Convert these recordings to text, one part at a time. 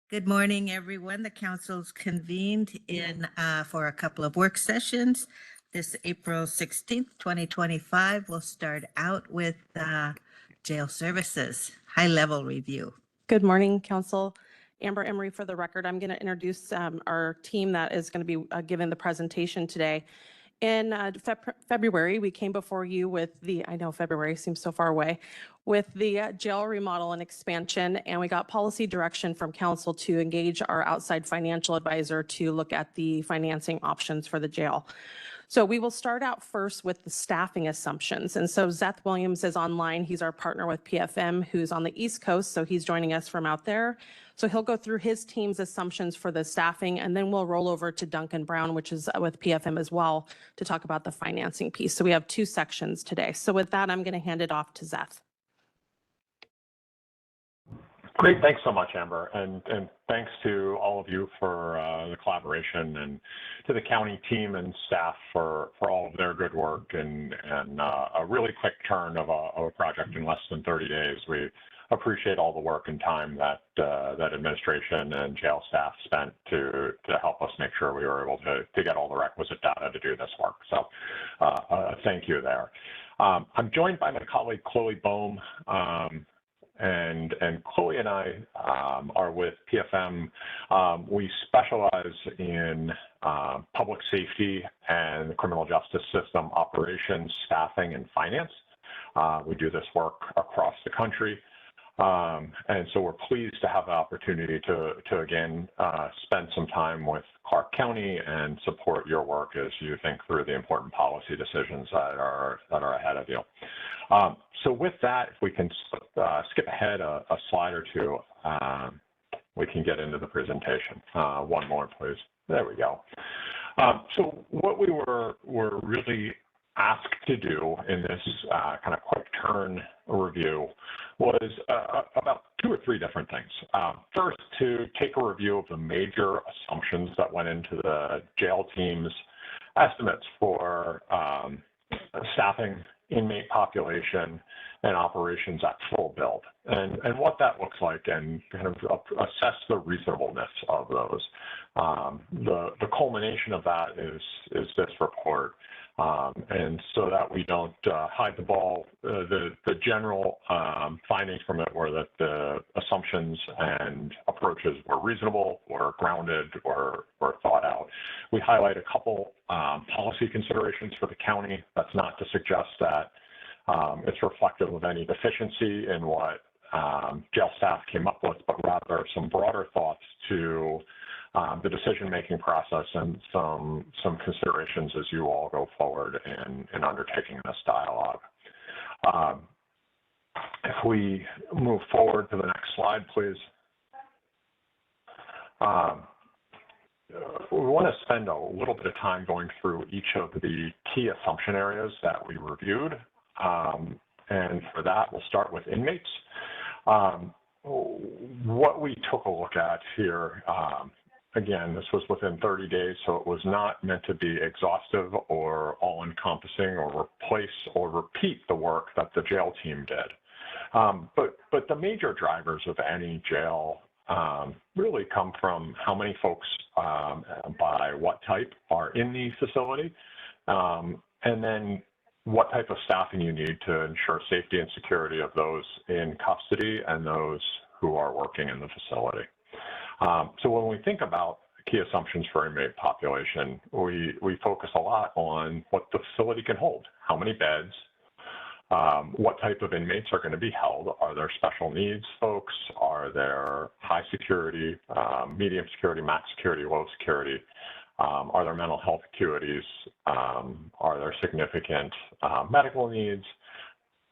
Good morning, everyone. The council's convened in for a couple of work sessions. This April 16th, 2025, we'll start out with jail services, high-level review. Good morning, Council. Amber Emery for the record. I'm going to introduce our team that is going to be giving the presentation today. In February, we came before you with I know February seems so far away, with the jail remodel and expansion, and we got policy direction from Council to engage our outside financial advisor to look at the financing options for the jail. So we will start out first with the staffing assumptions. And so Zeth Williams is online. He's our partner with PFM, who's on the East Coast. So he's joining us from out there. So he'll go through his team's assumptions for the staffing, and then we'll roll over to Duncan Brown, which is with PFM as well, to talk about the financing piece. So we have two sections today. So with that, I'm going to hand it off to Zeth. Great. Thanks so much, Amber. And thanks to all of you for the collaboration, and to the county team and staff for all of their good work and a really quick turn of a project in less than 30 days. We appreciate all the work and time that that administration and jail staff spent to help us make sure we were able to get all the requisite data to do this work. So thank you there. I'm joined by my colleague, Chloe Bohm. And Chloe and I are with PFM. We specialize in public safety and the criminal justice system operations, staffing, and finance. We do this work across the country. And so we're pleased to have the opportunity to again, spend some time with Clark County and support your work as you think through the important policy decisions that are ahead of you. So with that, if we can skip ahead a slide or two, we can get into the presentation. One more, please. There we go. So what we were really asked to do in this kind of quick turn review was about two or three different things. First, to take a review of the major assumptions that went into the jail team's estimates for staffing, inmate population, and operations at full build, and what that looks like, and kind of assess the reasonableness of those. The culmination of that is this report. And so that we don't hide the ball, the general findings from it were that the assumptions and approaches were reasonable, or grounded, or thought out. We highlight a couple policy considerations for the county. That's not to suggest that it's reflective of any deficiency in what jail staff came up with, but rather some broader thoughts to the decision-making process and some considerations as you all go forward in undertaking this dialogue. If we move forward to the next slide, please. We want to spend a little bit of time going through each of the key assumption areas that we reviewed. And for that, we'll start with inmates. What we took a look at here, again, this was within 30 days, so it was not meant to be exhaustive or all-encompassing or replace or repeat the work that the jail team did. But the major drivers of any jail really come from how many folks by what type are in the facility, and then what type of staffing you need to ensure safety and security of those in custody and those who are working in the facility. So when we think about key assumptions for inmate population, we focus a lot on what the facility can hold, how many beds, what type of inmates are going to be held. Are there special needs folks? Are there high security, medium security, max security, low security? Are there mental health acuities? Are there significant medical needs?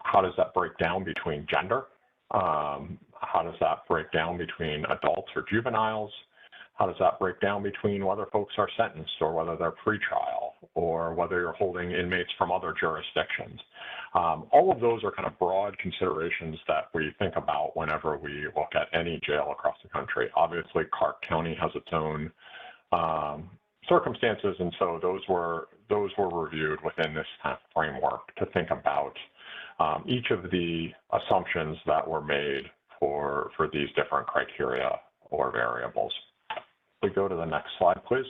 How does that break down between gender? How does that break down between adults or juveniles? How does that break down between whether folks are sentenced or whether they're pretrial, or whether you're holding inmates from other jurisdictions? All of those are kind of broad considerations that we think about whenever we look at any jail across the country. Obviously, Clark County has its own circumstances, and so those were reviewed within this kind of framework to think about each of the assumptions that were made for these different criteria or variables. We go to the next slide, please.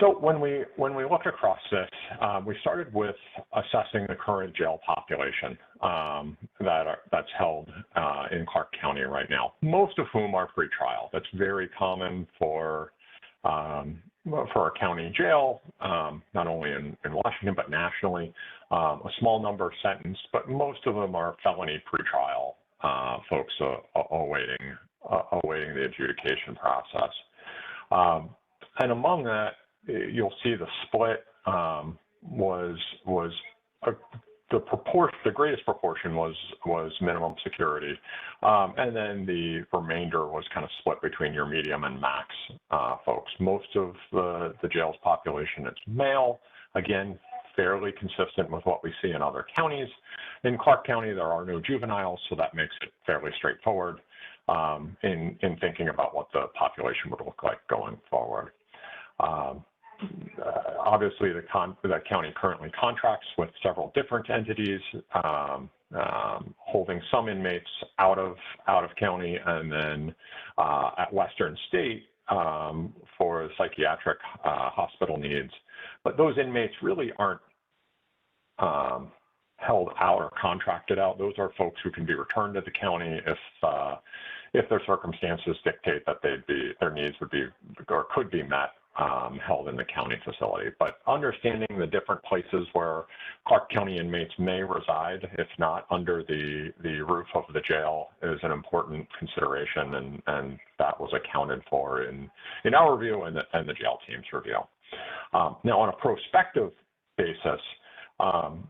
So when we looked across this, we started with assessing the current jail population that's held in Clark County right now, most of whom are pretrial. That's very common for a county jail, not only in Washington, but nationally. A small number sentenced, but most of them are felony pretrial folks awaiting the adjudication process. And among that, you'll see the split the greatest proportion was minimum security, and then the remainder was kind of split between your medium and max folks. Most of the jail's population is male, again, fairly consistent with what we see in other counties. In Clark County, there are no juveniles, so that makes it fairly straightforward in thinking about what the population would look like going forward. Obviously, the county currently contracts with several different entities, holding some inmates out of county, and then at Western State for psychiatric hospital needs. But those inmates really aren't held out or contracted out. Those are folks who can be returned to the county if their circumstances dictate that their needs would be or could be met. Held in the county facility. But understanding the different places where Clark County inmates may reside, if not under the roof of the jail, is an important consideration, and that was accounted for in our review and the jail team's review. Now, on a prospective basis,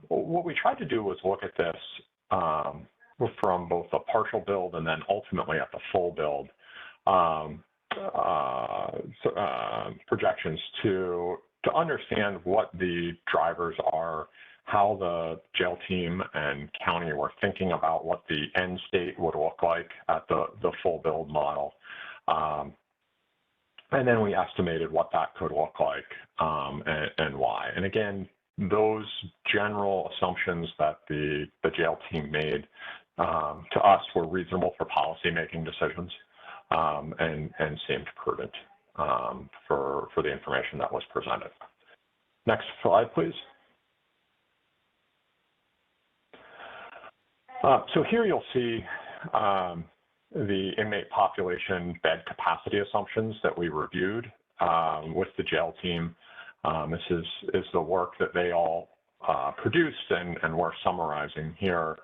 what we tried to do was look at this from both a partial build and then ultimately at the full build. Projections to understand what the drivers are, how the jail team and county were thinking about what the end state would look like at the full build model. And then we estimated what that could look like and why. And again, those general assumptions that the jail team made to us were reasonable for policy-making decisions. And seemed prudent for the information that was presented. Next slide, please. So here you'll see the inmate population bed capacity assumptions that we reviewed with the jail team. This is the work that they all produced and we're summarizing here.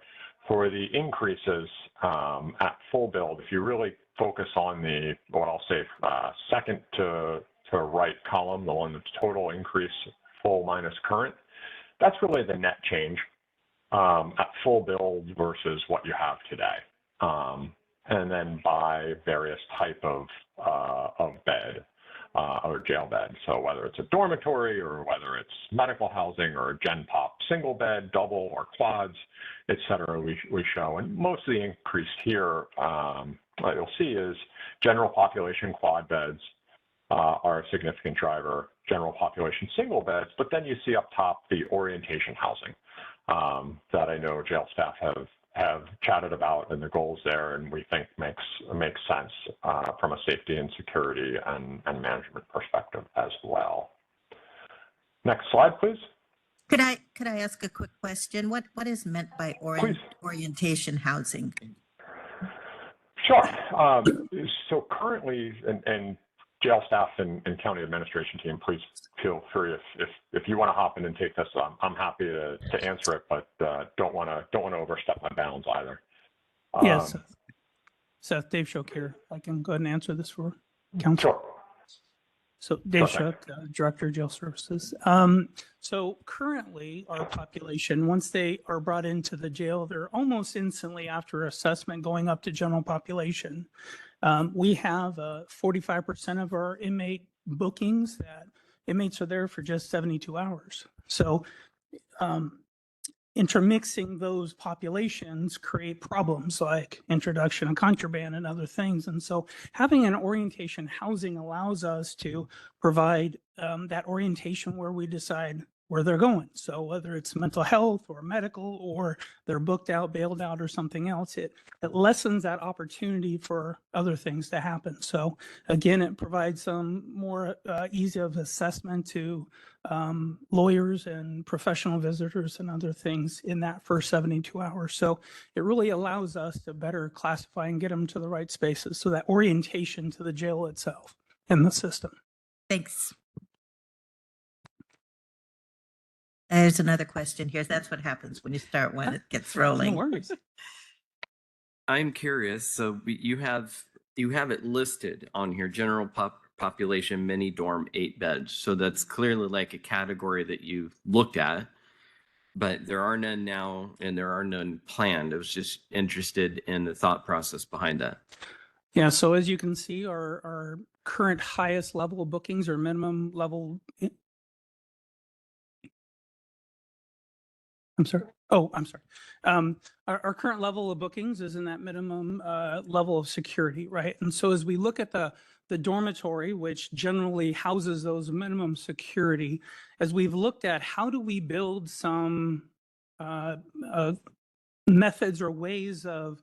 For the increases at full build, if you really focus on what I'll say second to right column, the one that's total increase, full minus current, that's really the net change at full build versus what you have today. And then by various type of bed or jail bed. So whether it's a dormitory or whether it's medical housing or a gen pop single bed, double or quads, et cetera, we show. And most of the increase here, what you'll see is general population quad beds are a significant driver, general population single beds, but then you see up top the orientation housing that I know jail staff have chatted about and the goals there, and we think makes sense from a safety and security and management perspective as well. Next slide, please. Could I ask a quick question? What is meant by orientation housing? Sure. So currently, and jail staff and county administration team, please feel free if you want to hop in and take this. I'm happy to answer it, but don't want to overstep my bounds either. Yes, Seth, Dave Shook here. I can go ahead and answer this for council. Sure. So Dave Shook, Director of Jail Services. So currently our population, once they are brought into the jail, they're almost instantly after assessment going up to general population. We have 45% of our inmate bookings that inmates are there for just 72 hours. So intermixing those populations create problems like introduction of contraband and other things. And so having an orientation housing allows us to provide that orientation where we decide where they're going. So whether it's mental health or medical, or they're booked out, bailed out, or something else, it lessens that opportunity for other things to happen. So again, it provides some more ease of assessment to lawyers and professional visitors and other things in that first 72 hours. So it really allows us to better classify and get them to the right spaces. So that orientation to the jail itself and the system. Thanks. There's another question here. That's what happens when you start one, it gets rolling. No worries. I'm curious. So you have it listed on here, general population, mini dorm, 8 beds. So that's clearly like a category that you've looked at, but there are none now and there are none planned. I was just interested in the thought process behind that. Yeah, so as you can see, our current highest level of bookings or minimum level. I'm sorry. Oh, I'm sorry. Our current level of bookings is in that minimum level of security, right? And so as we look at the dormitory, which generally houses those minimum security, as we've looked at how do we build some methods or ways of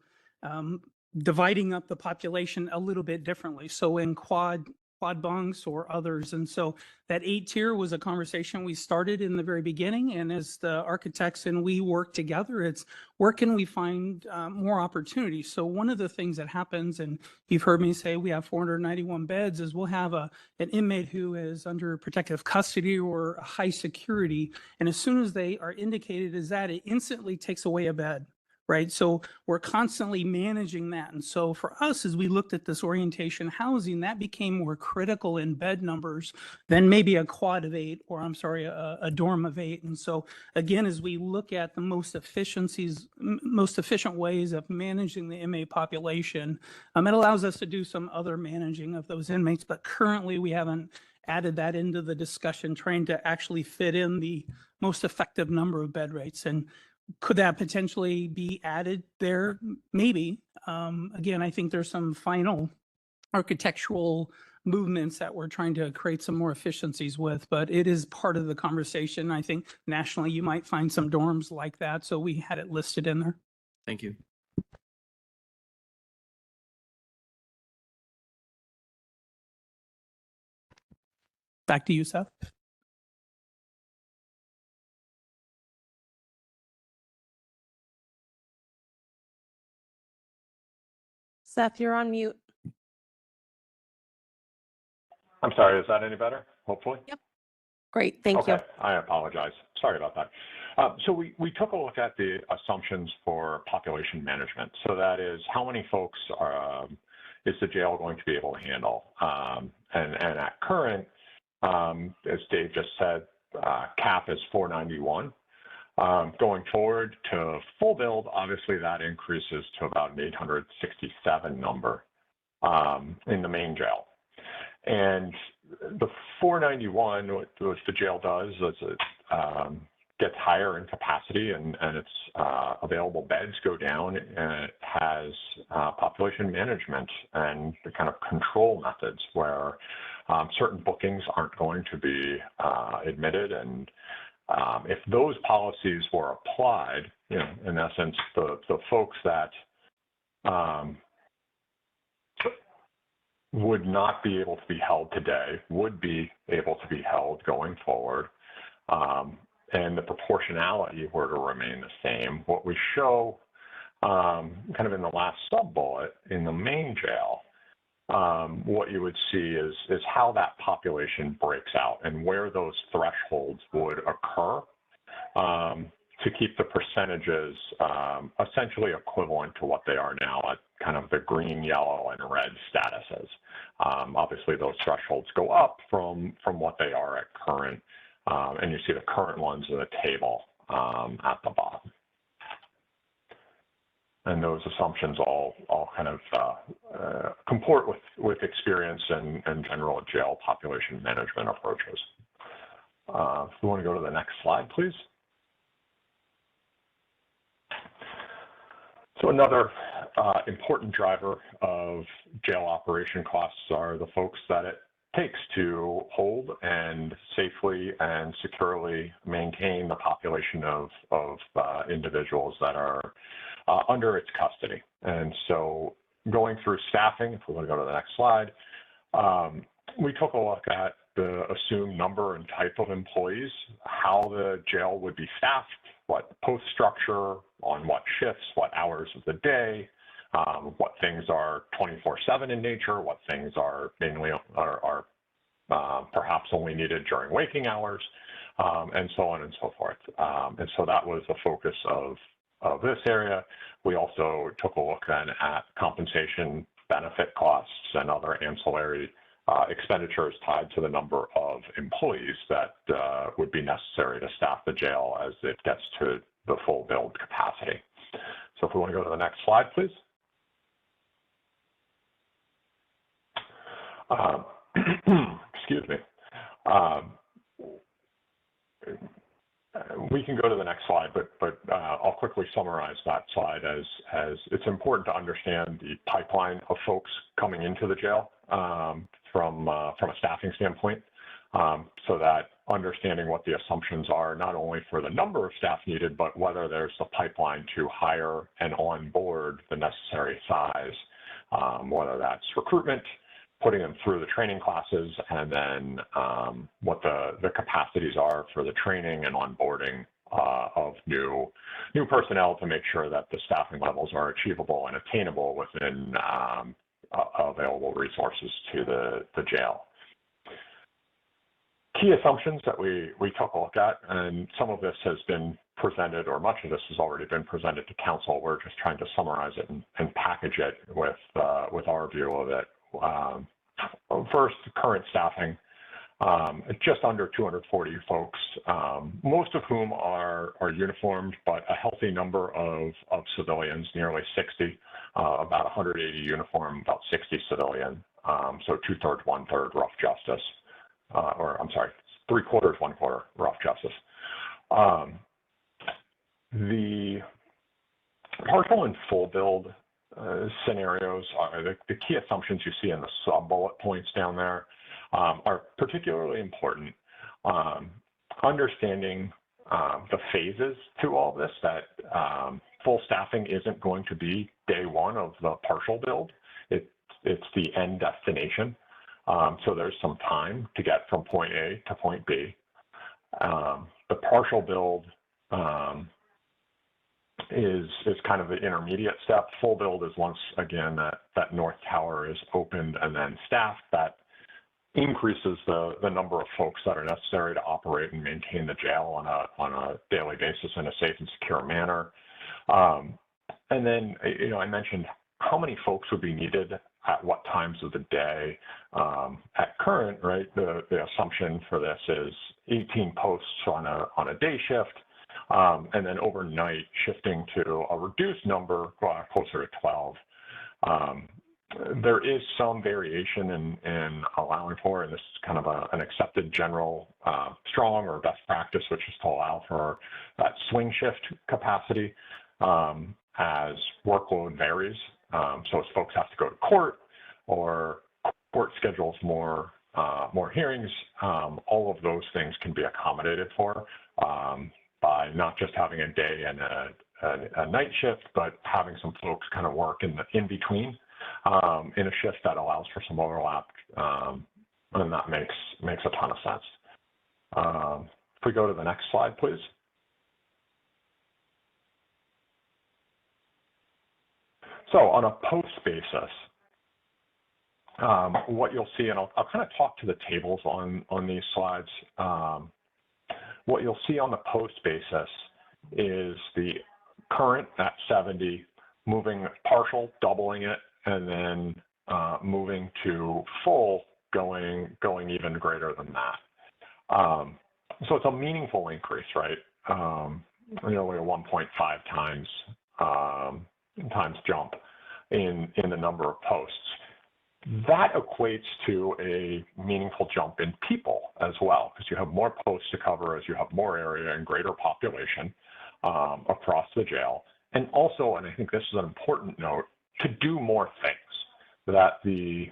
dividing up the population a little bit differently. So in quad bunks or others. And so that 8-tier was a conversation we started in the very beginning. And as the architects and we work together, it's where can we find more opportunities? So one of the things that happens, and you've heard me say we have 491 beds, is we'll have an inmate who is under protective custody or high security. And as soon as they are indicated as that, it instantly takes away a bed. Right. So we're constantly managing that. And so for us, as we looked at this orientation housing, that became more critical in bed numbers than maybe a quad of 8, or I'm sorry, a dorm of 8. And so again, as we look at the most efficient ways of managing the inmate population, it allows us to do some other managing of those inmates. But currently we haven't added that into the discussion, trying to actually fit in the most effective number of bed rates. And could that potentially be added there? Maybe. Again, I think there's some final architectural movements that we're trying to create some more efficiencies with, but it is part of the conversation. I think nationally you might find some dorms like that. So we had it listed in there. Thank you. Back to you, Seth. Seth, you're on mute. I'm sorry, is that any better? Hopefully? Yep. Great, thank you. Okay, I apologize. Sorry about that. So we took a look at the assumptions for population management. So that is, how many folks is the jail going to be able to handle? And at current, as Dave just said, cap is 491. Going forward to full build, obviously that increases to about an 867 number in the main jail. And the 491, which the jail does, is it gets higher in capacity and its available beds go down, and it has population management and the kind of control methods where certain bookings aren't going to be admitted. And if those policies were applied, you know, in essence, the folks that would not be able to be held today would be able to be held going forward. And the proportionality were to remain the same. What we show kind of in the last sub-bullet in the main jail, what you would see is how that population breaks out and where those thresholds would occur to keep the percentages essentially equivalent to what they are now at kind of the green, yellow, and red statuses. Obviously, those thresholds go up from what they are at current, and you see the current ones in the table at the bottom. And those assumptions all kind of comport with experience and general jail population management approaches. If we want to go to the next slide, please. So another important driver of jail operation costs are the folks that it takes to hold and safely and securely maintain the population of individuals that are under its custody. And so going through staffing, if we want to go to the next slide, we took a look at the assumed number and type of employees, how the jail would be staffed, what post structure, on what shifts, what hours of the day, what things are 24/7 in nature, what things are mainly are perhaps only needed during waking hours, and so on and so forth. And so that was the focus of this area. We also took a look then at compensation, benefit costs, and other ancillary expenditures tied to the number of employees that would be necessary to staff the jail as it gets to the full build capacity. So if we want to go to the next slide, please. Excuse me. We can go to the next slide, but I'll quickly summarize that slide as it's important to understand the pipeline of folks coming into the jail from a staffing standpoint, so that understanding what the assumptions are, not only for the number of staff needed, but whether there's the pipeline to hire and onboard the necessary size, whether that's recruitment, putting them through the training classes, and then what the capacities are for the training and onboarding of new personnel to make sure that the staffing levels are achievable and attainable within available resources to the jail. Key assumptions that we took a look at, and some of this has been presented, or much of this has already been presented to council. We're just trying to summarize it and package it with our view of it. First, current staffing, just under 240 folks, most of whom are uniformed, but a healthy number of civilians, nearly 60, about 180 uniform, about 60 civilian, so 2/3, 1/3 rough justice, or I'm sorry, 3/4, 1/4 rough justice. The partial and full build scenarios are the key assumptions you see in the sub-bullet points down there are particularly important. Understanding the phases to all this, that full staffing isn't going to be day one of the partial build. It's the end destination. So there's some time to get from point A to point B. The partial build is kind of the intermediate step. Full build is once again that north tower is opened and then staffed. That increases the number of folks that are necessary to operate and maintain the jail on a daily basis in a safe and secure manner. And then, I mentioned how many folks would be needed at what times of the day. At current, right, the assumption for this is 18 posts on a day shift, and then overnight shifting to a reduced number, closer to 12. There is some variation in allowing for, and this is kind of an accepted general strong or best practice, which is to allow for that swing shift capacity as workload varies. So as folks have to go to court or court schedules more hearings, all of those things can be accommodated for by not just having a day and a night shift, but having some folks kind of work in between in a shift that allows for some overlap, and that makes a ton of sense. If we go to the next slide, please. So on a post basis, what you'll see, and I'll kind of talk to the tables on these slides. What you'll see on the post basis is the current at 70, moving partial, doubling it, and then moving to full, going even greater than that. So it's a meaningful increase, right? Nearly a 1.5 times jump in the number of posts. That equates to a meaningful jump in people as well, because you have more posts to cover as you have more area and greater population across the jail. And also, and I think this is an important note, to do more things, that the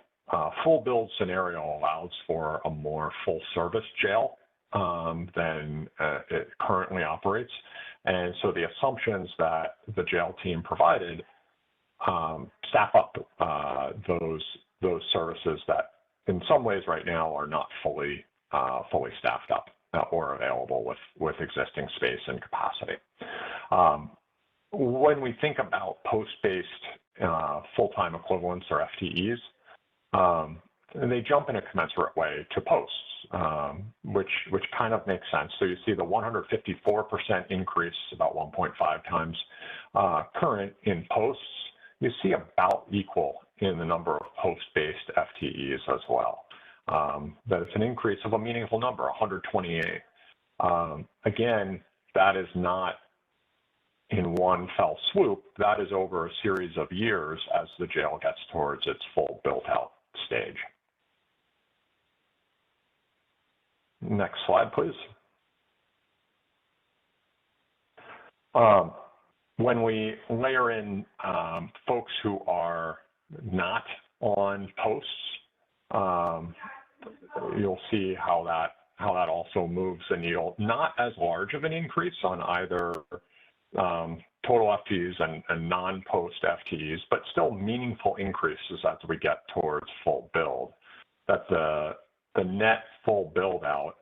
full build scenario allows for a more full service jail than it currently operates. And so the assumptions that the jail team provided staff up those services that in some ways right now are not fully staffed up or available with existing space and capacity. When we think about post-based full-time equivalents or FTEs, they jump in a commensurate way to posts, which kind of makes sense. So you see the 154% increase, about 1.5 times current in posts. You see about equal in the number of post-based FTEs as well. That it's an increase of a meaningful number, 128. Again, that is not in one fell swoop. That is over a series of years as the jail gets towards its full built-out stage. Next slide, please. When we layer in folks who are not on posts, you'll see how that also moves the needle. Not as large of an increase on either total FTEs and non-post FTEs, but still meaningful increases as we get towards full build. That the net full build out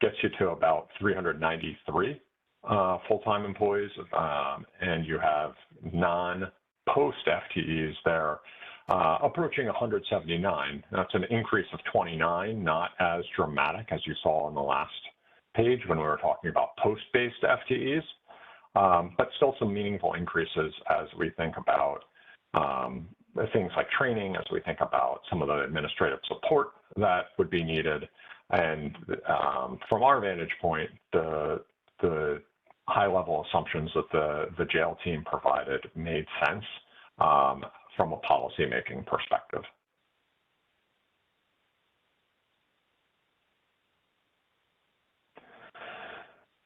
gets you to about 393 full-time employees, and you have non-post FTEs there approaching 179. That's an increase of 29, not as dramatic as you saw on the last page when we were talking about post-based FTEs, but still some meaningful increases as we think about things like training, as we think about some of the administrative support that would be needed. And from our vantage point, the high-level assumptions that the jail team provided made sense from a policymaking perspective.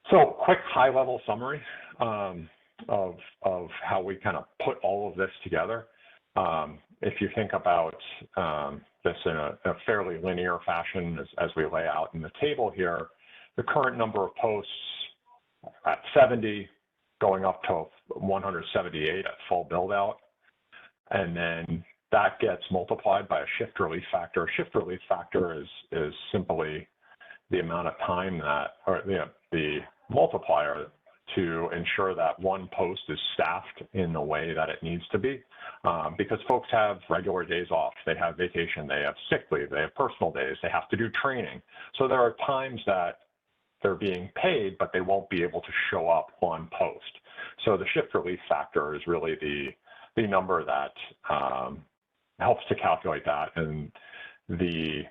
So quick high-level summary of how we kind of put all of this together. If you think about this in a fairly linear fashion as we lay out in the table here, the current number of posts at 70 going up to 178 at full build out. And then that gets multiplied by a shift relief factor. Shift relief factor is simply the amount of time that, or the multiplier to ensure that one post is staffed in the way that it needs to be. Because folks have regular days off, they have vacation, they have sick leave, they have personal days, they have to do training. So there are times that they're being paid, but they won't be able to show up on post. So the shift relief factor is really the number that helps to calculate that. And the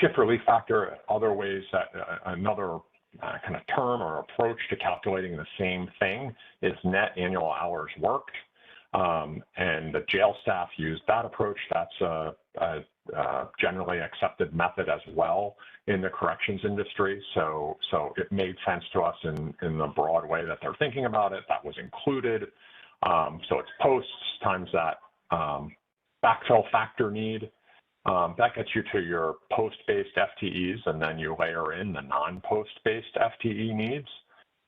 shift relief factor, other ways that another kind of term or approach to calculating the same thing is net annual hours worked. And the jail staff use that approach. That's a generally accepted method as well in the corrections industry. So it made sense to us in the broad way that they're thinking about it. That was included. So it's posts times that backfill factor need. That gets you to your post-based FTEs, and then you layer in the non-post-based FTE needs,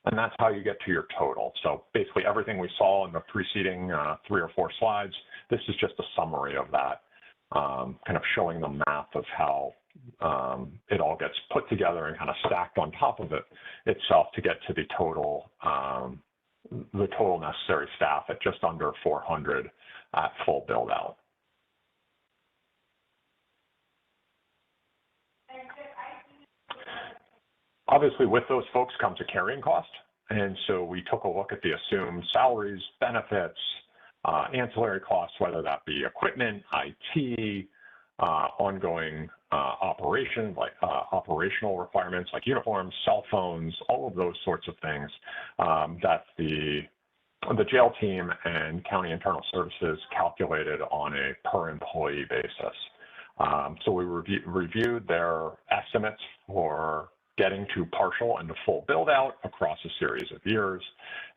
and that's how you get to your total. So basically everything we saw in the preceding 3 or 4 slides, this is just a summary of that, kind of showing the math of how it all gets put together and kind of stacked on top of it itself to get to the total necessary staff at just under 400 at full build out. Obviously, with those folks comes a carrying cost. And so we took a look at the assumed salaries, benefits, ancillary costs, whether that be equipment, IT, ongoing operation, like operational requirements like uniforms, cell phones, all of those sorts of things that the jail team and county internal services calculated on a per employee basis. So we reviewed their estimates for getting to partial and to full build out across a series of years.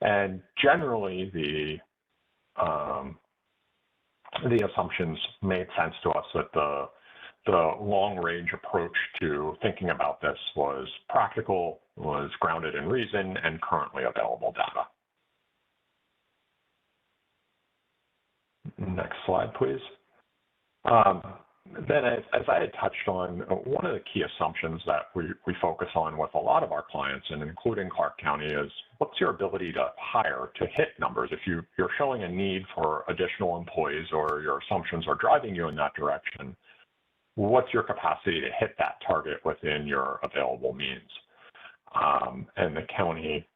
And generally the the assumptions made sense to us that the long-range approach to thinking about this was practical, was grounded in reason, and currently available data. Next slide, please. Then, as I had touched on, one of the key assumptions that we focus on with a lot of our clients, and including Clark County, is what's your ability to hire, to hit numbers? If you're showing a need for additional employees or your assumptions are driving you in that direction, what's your capacity to hit that target within your available means? And the county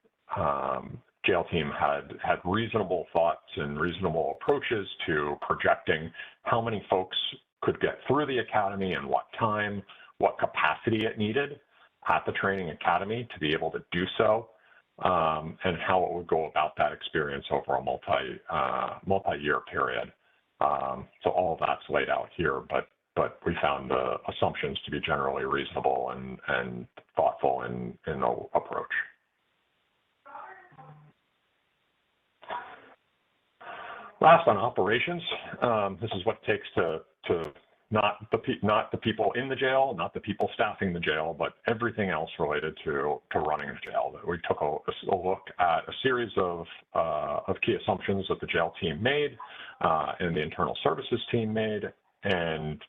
jail team had reasonable thoughts and reasonable approaches to projecting how many folks could get through the academy and what time, what capacity it needed at the training academy to be able to do so, and how it would go about that experience over a multi-year period. So all of that's laid out here, but we found the assumptions to be generally reasonable and thoughtful in the approach. Last, on operations, this is what it takes to not the people in the jail, not the people staffing the jail, but everything else related to running the jail. We took a look at a series of key assumptions that the jail team made and the internal services team made, and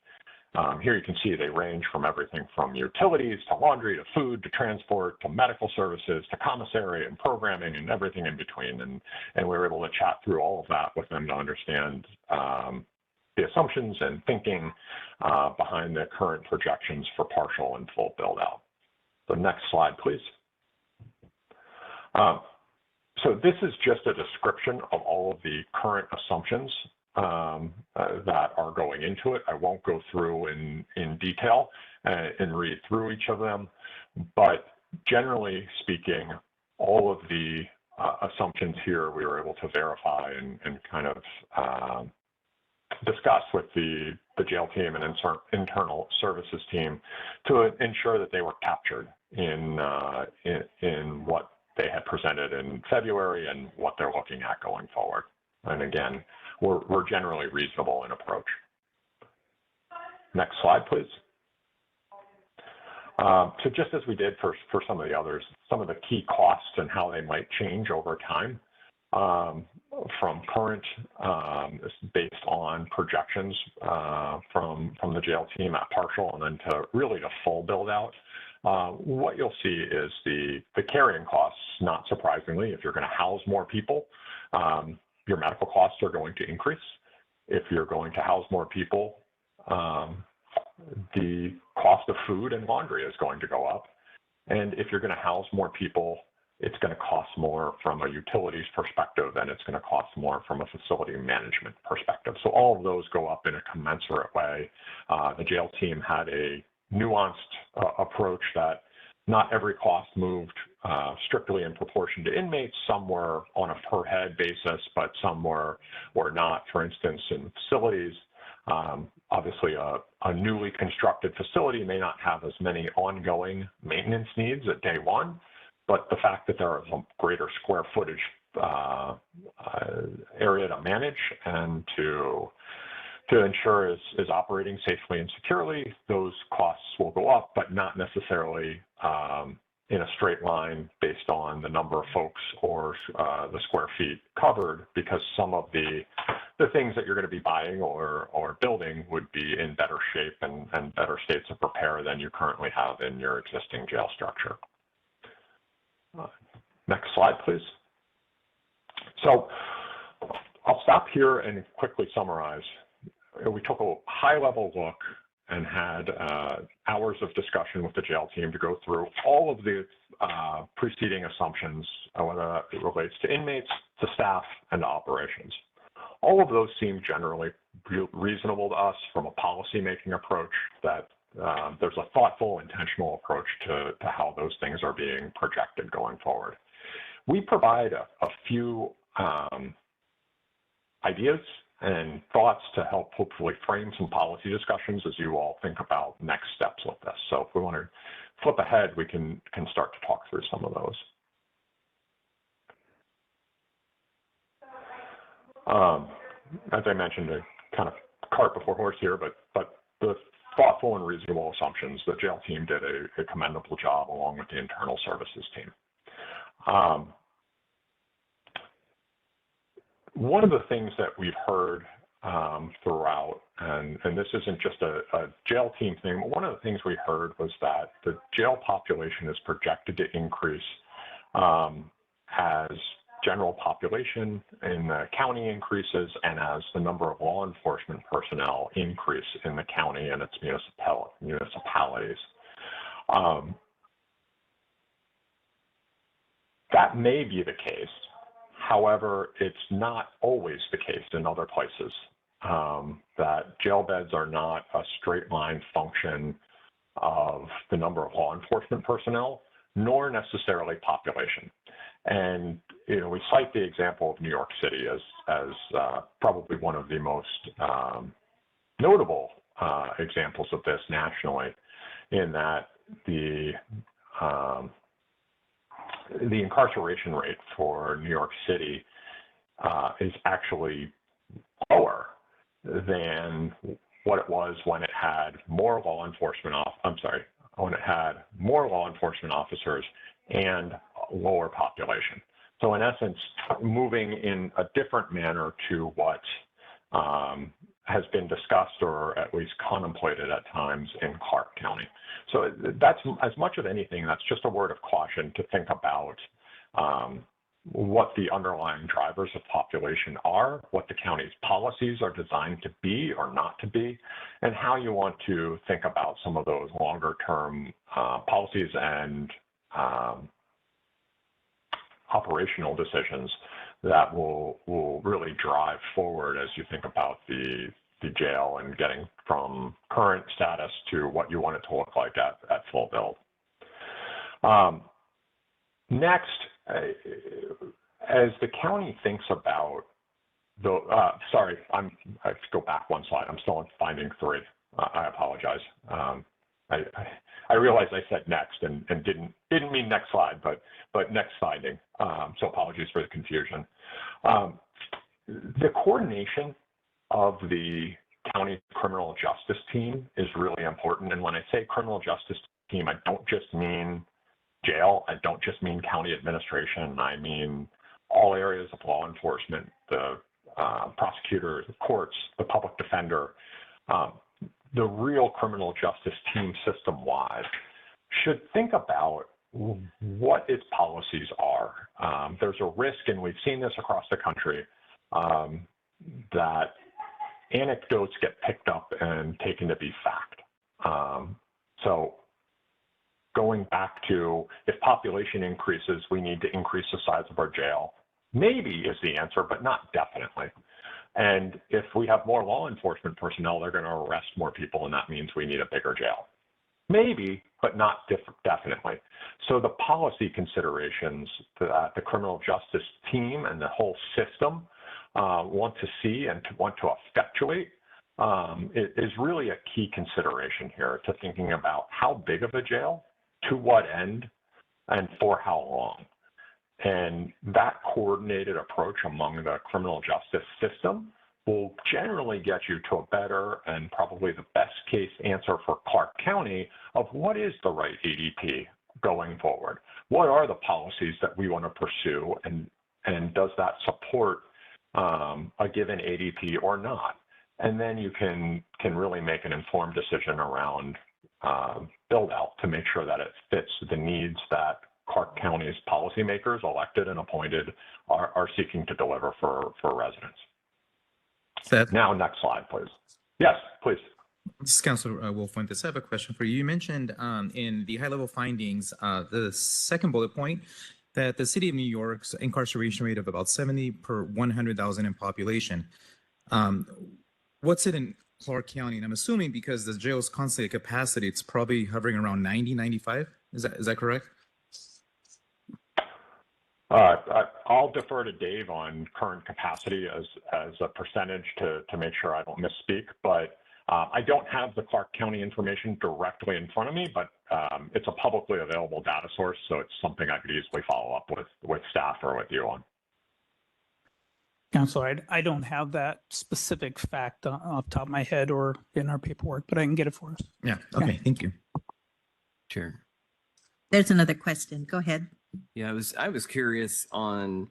here you can see they range from everything from utilities to laundry to food to transport to medical services to commissary and programming and everything in between. And we were able to chat through all of that with them to understand the assumptions and thinking behind the current projections for partial and full build out. So next slide, please. So this is just a description of all of the current assumptions that are going into it. I won't go through in detail and read through each of them, but generally speaking, all of the assumptions here we were able to verify and kind of discuss with the jail team and internal services team to ensure that they were captured in what they had presented in February and what they're looking at going forward. And again, we're generally reasonable in approach. Next slide, please. So just as we did for some of the others, some of the key costs and how they might change over time from current, based on projections from the jail team at partial and then to really to full build out. What you'll see is the carrying costs, not surprisingly, if you're going to house more people, your medical costs are going to increase. If you're going to house more people, the cost of food and laundry is going to go up. And if you're going to house more people, it's going to cost more from a utilities perspective, and it's going to cost more from a facility management perspective. So all of those go up in a commensurate way. The jail team had a nuanced approach that not every cost moved strictly in proportion to inmates. Some were on a per head basis, but some were not. For instance, in facilities, obviously a newly constructed facility may not have as many ongoing maintenance needs at day one, but the fact that there is a greater square footage area to manage and to ensure is operating safely and securely, those costs will go up, but not necessarily in a straight line based on the number of folks or the square feet covered, because some of the things that you're going to be buying or building would be in better shape and better states of repair than you currently have in your existing jail structure. Next slide, please. So I'll stop here and quickly summarize. We took a high-level look and had hours of discussion with the jail team to go through all of the preceding assumptions, whether it relates to inmates, to staff, and to operations. All of those seem generally reasonable to us from a policy-making approach, that there's a thoughtful, intentional approach to how those things are being projected going forward. We provide a few ideas and thoughts to help hopefully frame some policy discussions as you all think about next steps with this. So if we want to flip ahead, we can start to talk through some of those. As I mentioned, to kind of cart before horse here, but the thoughtful and reasonable assumptions, the jail team did a commendable job along with the internal services team. One of the things that we've heard throughout, and this isn't just a jail team thing, but one of the things we heard was that the jail population is projected to increase as general population in the county increases and as the number of law enforcement personnel increase in the county and its municipalities. That may be the case. However, it's not always the case in other places. That jail beds are not a straight line function of the number of law enforcement personnel, nor necessarily population. And we cite the example of New York City as probably one of the most notable examples of this nationally, in that the incarceration rate for New York City is actually lower than what it was when it had more law enforcement officers and lower population. So in essence, moving in a different manner to what has been discussed or at least contemplated at times in Clark County. So that's, as much of anything, that's just a word of caution to think about what the underlying drivers of population are, what the county's policies are designed to be or not to be, and how you want to think about some of those longer term policies and operational decisions that will really drive forward as you think about the jail and getting from current status to what you want it to look like at full build. Next, as the county thinks about the, sorry, I have to go back one slide. I'm still on finding 3. I apologize. I realized I said next and didn't mean next slide, but next finding. So apologies for the confusion. The coordination of the county criminal justice team is really important. And when I say criminal justice team, I don't just mean jail. I don't just mean county administration. I mean all areas of law enforcement, the prosecutors, the courts, the public defender, the real criminal justice team system-wide should think about what its policies are. There's a risk, and we've seen this across the country, that anecdotes get picked up and taken to be fact. So going back to, if population increases, we need to increase the size of our jail, maybe is the answer, but not definitely. And if we have more law enforcement personnel, they're going to arrest more people, and that means we need a bigger jail. Maybe, but not definitely. So the policy considerations that the criminal justice team and the whole system want to see and want to effectuate is really a key consideration here to thinking about how big of a jail, to what end, and for how long. And that coordinated approach among the criminal justice system will generally get you to a better and probably the best case answer for Clark County of what is the right ADP going forward. What are the policies that we want to pursue, and does that support a given ADP or not? And then you can really make an informed decision around build out to make sure that it fits the needs that Clark County's policymakers, elected and appointed, are seeking to deliver for residents. Seth? Now, next slide, please. Yes, please. This is Councilor Wolf-Fuentes. I have a question for you. You mentioned in the high-level findings, the second bullet point, that the city of New York's incarceration rate of about 70 per 100,000 in population. What's it in Clark County? And I'm assuming because the jail's constantly at capacity, it's probably hovering around 90, 95. Is that correct? I'll defer to Dave on current capacity as a percentage to make sure I don't misspeak, but I don't have the Clark County information directly in front of me, but it's a publicly available data source, so it's something I could easily follow up with staff or with you on. Counselor, I don't have that specific fact off the top of my head or in our paperwork, but I can get it for us. Yeah. Okay. Thank you. Sure. There's another question. Go ahead. Yeah, I was curious on,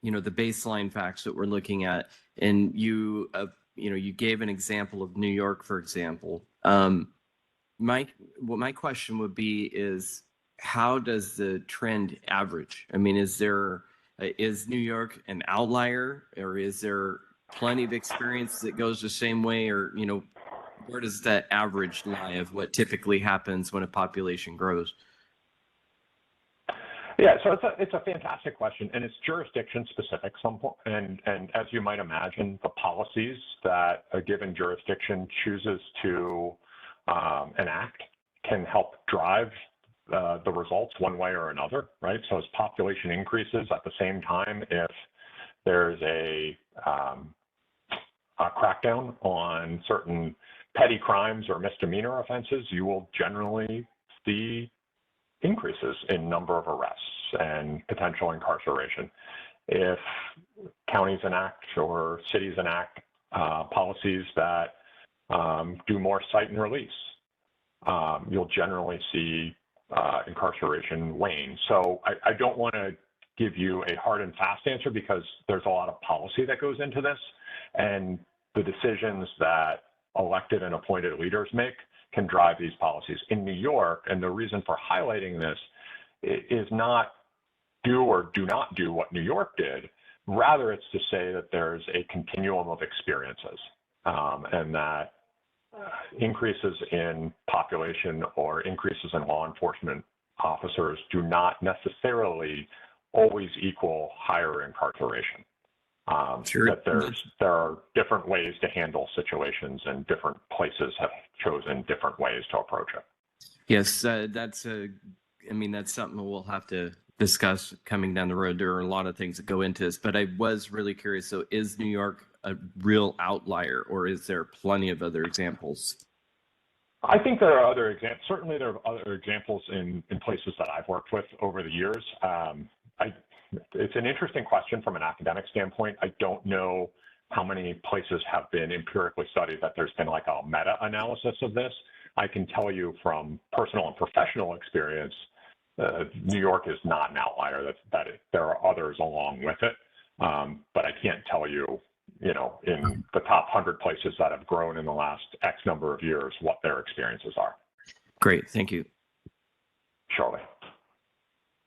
the baseline facts that we're looking at, and you gave an example of New York, for example. My question would be is, how does the trend average? I mean, is New York an outlier, or is there plenty of experience that goes the same way, or where does that average lie of what typically happens when a population grows? Yeah, so it's a fantastic question, and it's jurisdiction specific. And as you might imagine, the policies that a given jurisdiction chooses to enact can help drive the results one way or another, right? So as population increases, at the same time, if there's a crackdown on certain petty crimes or misdemeanor offenses, you will generally see increases in number of arrests and potential incarceration. If counties enact or cities enact policies that do more cite and release, you'll generally see incarceration wane. So I don't want to give you a hard and fast answer because there's a lot of policy that goes into this, and the decisions that elected and appointed leaders make can drive these policies. In New York, and the reason for highlighting this is not do or do not do what New York did. Rather, it's to say that there's a continuum of experiences, and that increases in population or increases in law enforcement officers do not necessarily always equal higher incarceration. Sure. That there are different ways to handle situations, and different places have chosen different ways to approach it. Yes, that's something we'll have to discuss coming down the road. There are a lot of things that go into this, but I was really curious. So is New York a real outlier, or is there plenty of other examples? I think there are other examples. Certainly there are other examples in places that I've worked with over the years. It's an interesting question from an academic standpoint. I don't know how many places have been empirically studied that there's been like a meta-analysis of this. I can tell you from personal and professional experience, New York is not an outlier. There are others along with it, but I can't tell you, in the top 100 places that have grown in the last X number of years, what their experiences are. Great, thank you. Surely.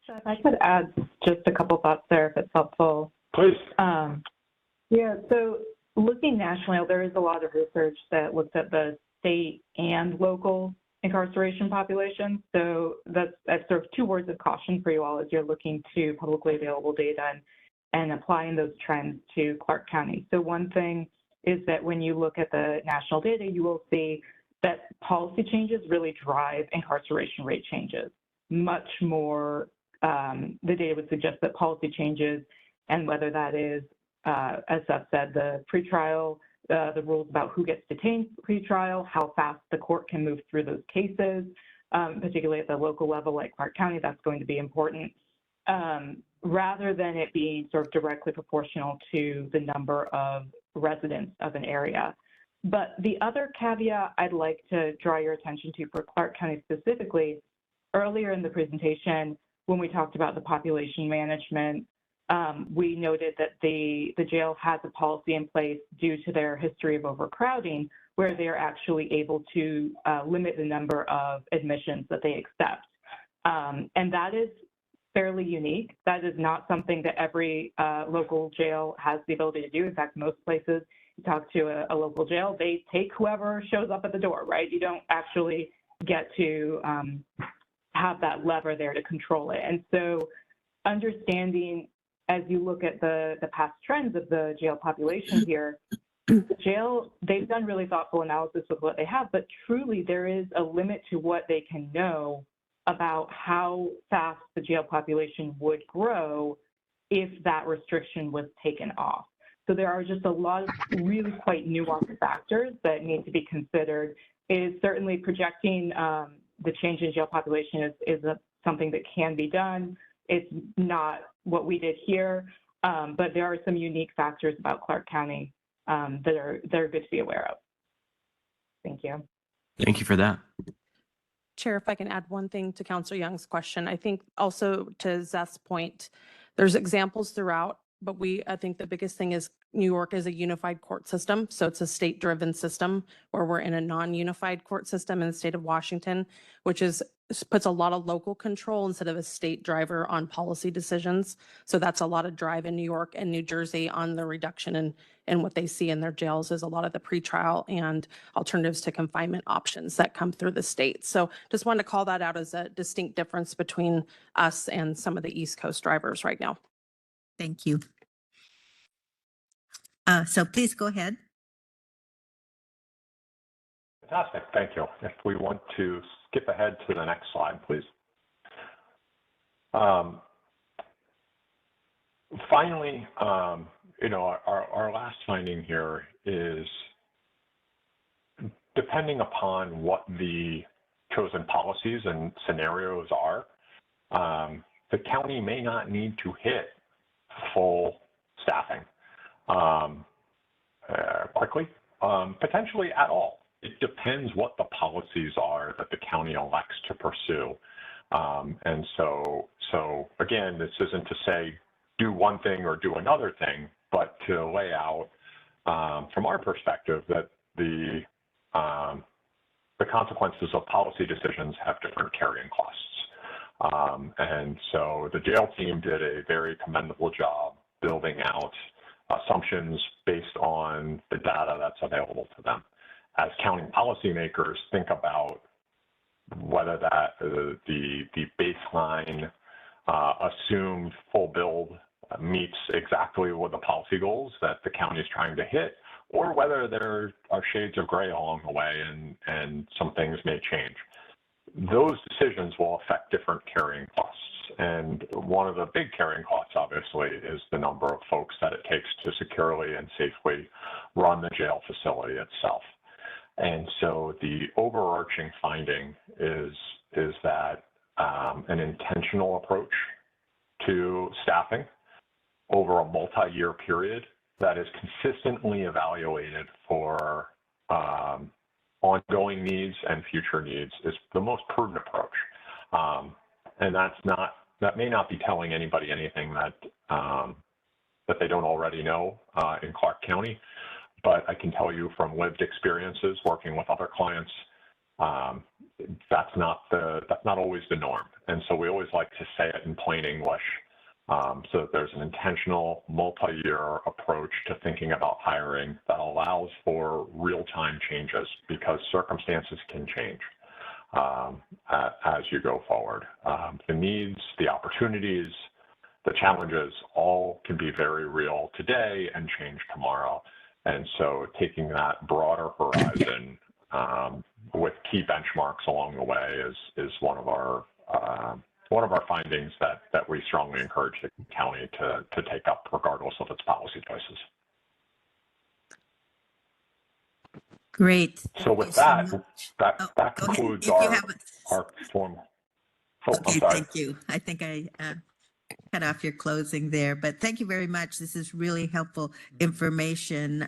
If I could add just a couple thoughts there, if it's helpful. Please. Yeah, so looking nationally, there is a lot of research that looks at the state and local incarceration population. So that's sort of two words of caution for you all as you're looking to publicly available data and applying those trends to Clark County. So one thing is that when you look at the national data, you will see that policy changes really drive incarceration rate changes. Much more, the data would suggest that policy changes, and whether that is, as Seth said, the pretrial, the rules about who gets detained pretrial, how fast the court can move through those cases, particularly at the local level like Clark County, that's going to be important, rather than it being sort of directly proportional to the number of residents of an area. But the other caveat I'd like to draw your attention to for Clark County specifically, earlier in the presentation, when we talked about the population management, we noted that the jail has a policy in place due to their history of overcrowding, where they are actually able to limit the number of admissions that they accept. And that is fairly unique. That is not something that every local jail has the ability to do. In fact, most places, you talk to a local jail, they take whoever shows up at the door, right? You don't actually get to have that lever there to control it. And so understanding, as you look at the past trends of the jail population here, the jail, they've done really thoughtful analysis of what they have, but truly there is a limit to what they can know about how fast the jail population would grow if that restriction was taken off. So there are just a lot of really quite nuanced factors that need to be considered. It is certainly projecting the change in jail population is something that can be done. It's not what we did here. But there are some unique factors about Clark County that are good to be aware of. Thank you. Thank you for that. Chair, if I can add one thing to Councilor Young's question, I think also to Zeth's point, there's examples throughout, but I think the biggest thing is New York is a unified court system. So it's a state-driven system where we're in a non-unified court system in the state of Washington, which puts a lot of local control instead of a state driver on policy decisions. So that's a lot of drive in New York and New Jersey on the reduction in what they see in their jails is a lot of the pretrial and alternatives to confinement options that come through the state. So just wanted to call that out as a distinct difference between us and some of the East Coast drivers right now. Thank you. So please go ahead. Fantastic. Thank you. If we want to skip ahead to the next slide, please. Finally, our last finding here is depending upon what the chosen policies and scenarios are, the county may not need to hit full staffing quickly, potentially at all. It depends what the policies are that the county elects to pursue. And so again, this isn't to say do one thing or do another thing, but to lay out from our perspective that the consequences of policy decisions have different carrying costs. And so the jail team did a very commendable job building out assumptions based on the data that's available to them. As county policymakers think about whether that the baseline assumed full build meets exactly what the policy goals that the county is trying to hit, or whether there are shades of gray along the way and some things may change. Those decisions will affect different carrying costs. And one of the big carrying costs, obviously, is the number of folks that it takes to securely and safely run the jail facility itself. And so the overarching finding is that an intentional approach to staffing over a multi-year period that is consistently evaluated for ongoing needs and future needs is the most prudent approach. And that may not be telling anybody anything that they don't already know in Clark County. But I can tell you from lived experiences working with other clients, that's not always the norm. And so we always like to say it in plain English, so that there's an intentional multi-year approach to thinking about hiring that allows for real-time changes because circumstances can change as you go forward. The needs, the opportunities, the challenges all can be very real today and change tomorrow. And so taking that broader horizon with key benchmarks along the way is one of our findings that we strongly encourage the county to take up regardless of its policy choices. Great. So with that concludes our formal. Oh, Okay, I'm sorry. thank you. I think I cut off your closing there, but thank you very much. This is really helpful information.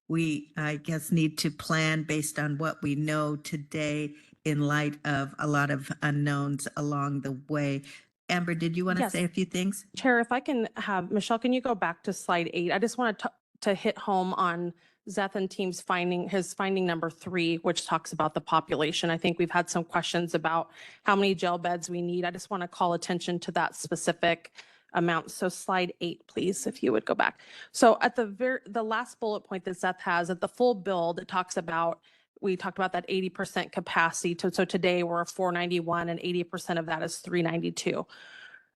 We I guess need to plan based on what we know today in light of a lot of unknowns along the way. Amber, did you want to Yes. say a few things? Chair, if I can have, Michelle, can you go back to slide 8? I just want to hit home on Zeth and team's his finding number 3, which talks about the population. I think we've had some questions about how many jail beds we need. I just want to call attention to that specific amount. So slide 8, please, if you would go back. So at the last bullet point that Zeth has at the full build, it talks about, we talked about that 80% capacity. So today we're 491 and 80% of that is 392.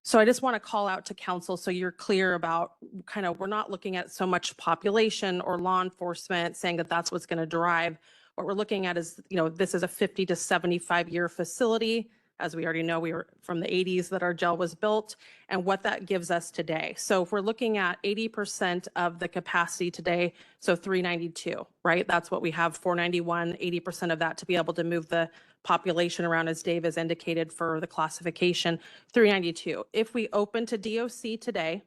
So I just want to call out to council so you're clear about kind of, we're not looking at so much population or law enforcement saying that that's what's going to drive. What we're looking at is, this is a 50 to 75-year facility. As we already know, we were from the 80s that our jail was built and what that gives us today. So if we're looking at 80% of the capacity today, so 392, right? That's what we have, 491, 80% of that to be able to move the population around, as Dave has indicated for the classification, 392. If we open to DOC today,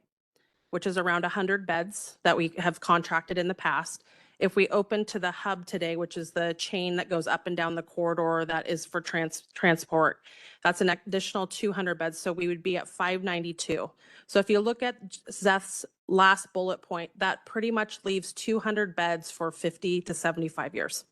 which is around 100 beds that we have contracted in the past. If we open to the hub today, which is the chain that goes up and down the corridor that is for transport, that's an additional 200 beds. So we would be at 592. So if you look at Zeth's last bullet point, that pretty much leaves 200 beds for 50 to 75 years.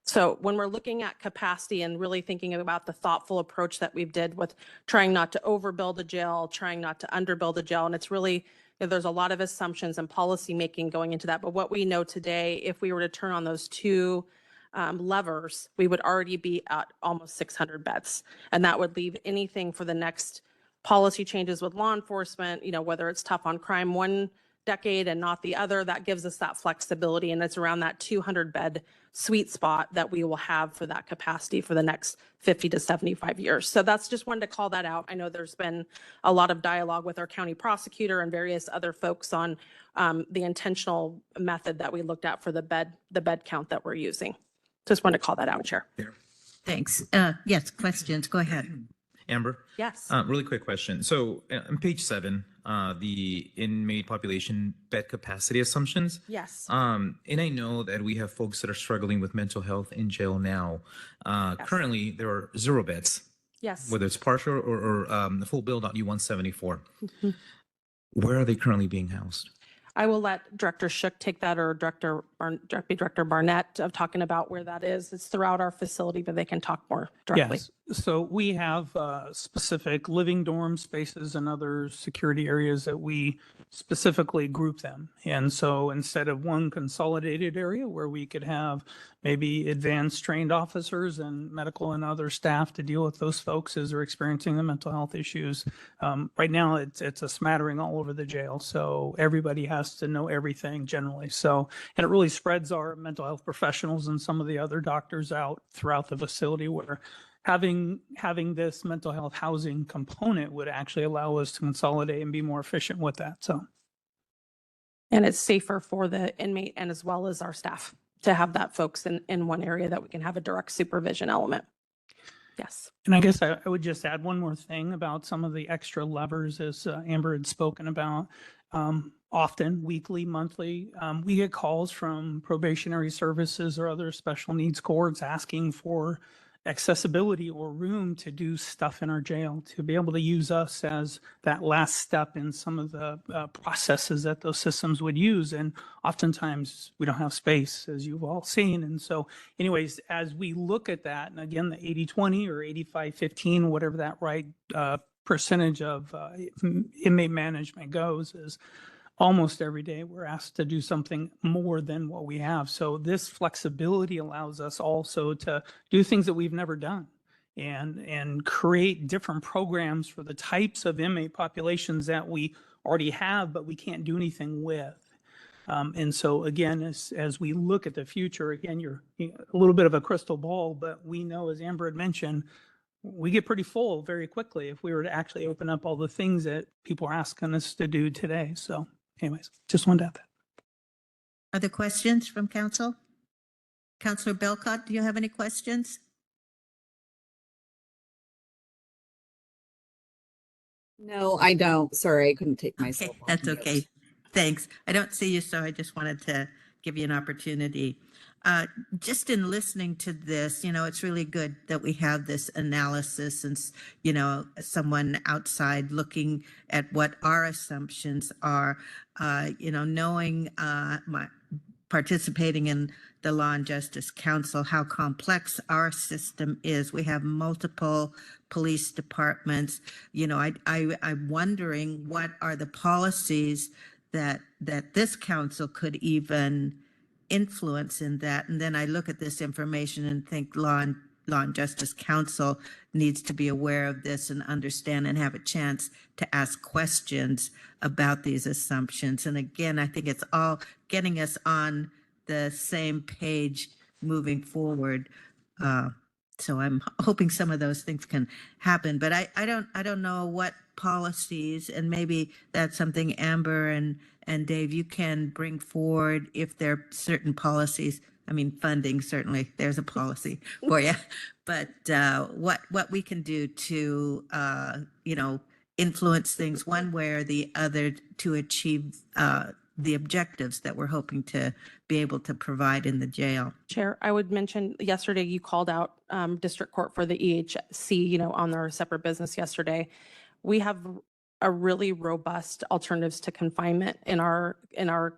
So when we're looking at capacity and really thinking about the thoughtful approach that we've did with trying not to overbuild a jail, trying not to underbuild a jail, and it's really, there's a lot of assumptions and policy making going into that. But what we know today, if we were to turn on those two levers, we would already be at almost 600 beds. And that would leave anything for the next policy changes with law enforcement, whether it's tough on crime one decade and not the other, that gives us that flexibility. And it's around that 200 bed sweet spot that we will have for that capacity for the next 50 to 75 years. So that's just wanted to call that out. I know there's been a lot of dialogue with our county prosecutor and various other folks on the intentional method that we looked at for the bed count that we're using. Just wanted to call that out, Chair. Thanks. Yes, questions. Go ahead. Amber? Yes. Really quick question. So on page 7, the inmate population bed capacity assumptions. Yes. And I know that we have folks that are struggling with mental health in jail now. Currently, there are 0 beds, Yes. whether it's partial or the full build on U-174. Where are they currently being housed? I will let Director Shook take that, or Deputy Director Barnett, of talking about where that is. It's throughout our facility, but they can talk more directly. Yes. So we have specific living dorm spaces and other security areas that we specifically group them. And so instead of one consolidated area where we could have maybe advanced trained officers and medical and other staff to deal with those folks as they're experiencing the mental health issues. Right now, it's a smattering all over the jail. So everybody has to know everything generally. So, and it really spreads our mental health professionals and some of the other doctors out throughout the facility, where having this mental health housing component would actually allow us to consolidate and be more efficient with that. So. And it's safer for the inmate and as well as our staff to have that folks in one area that we can have a direct supervision element. Yes. And I guess I would just add one more thing about some of the extra levers, as Amber had spoken about. Often, weekly, monthly, we get calls from probationary services or other special needs courts asking for accessibility or room to do stuff in our jail, to be able to use us as that last step in some of the processes that those systems would use. And oftentimes we don't have space, as you've all seen. And so anyways, as we look at that, and again, the 80-20 or 85-15, whatever that right percentage of inmate management goes, is almost every day we're asked to do something more than what we have. So this flexibility allows us also to do things that we've never done and create different programs for the types of inmate populations that we already have, but we can't do anything with. And so again, as we look at the future, again, you're a little bit of a crystal ball, but we know, as Amber had mentioned, we get pretty full very quickly if we were to actually open up all the things that people are asking us to do today. So anyways, just wanted to add that. Other questions from council? Councilor Belcott, do you have any questions? No, I don't. Sorry, I couldn't take myself Okay, off that's mute. okay. Thanks. I don't see you, so I just wanted to give you an opportunity. Just in listening to this, it's really good that we have this analysis and, someone outside looking at what our assumptions are, knowing participating in the Law and Justice Council, how complex our system is. We have multiple police departments. I'm wondering what are the policies that this council could even influence in that. And then I look at this information and think Law and Justice Council needs to be aware of this and understand and have a chance to ask questions about these assumptions. And again, I think it's all getting us on the same page moving forward. So I'm hoping some of those things can happen, but I don't know what policies, and maybe that's something Amber and Dave, you can bring forward if there are certain policies. I mean, funding, certainly there's a policy for you, but what we can do to, influence things one way or the other to achieve the objectives that we're hoping to be able to provide in the jail. Chair, I would mention yesterday you called out district court for the EHC, on our separate business yesterday. We have a really robust alternatives to confinement in our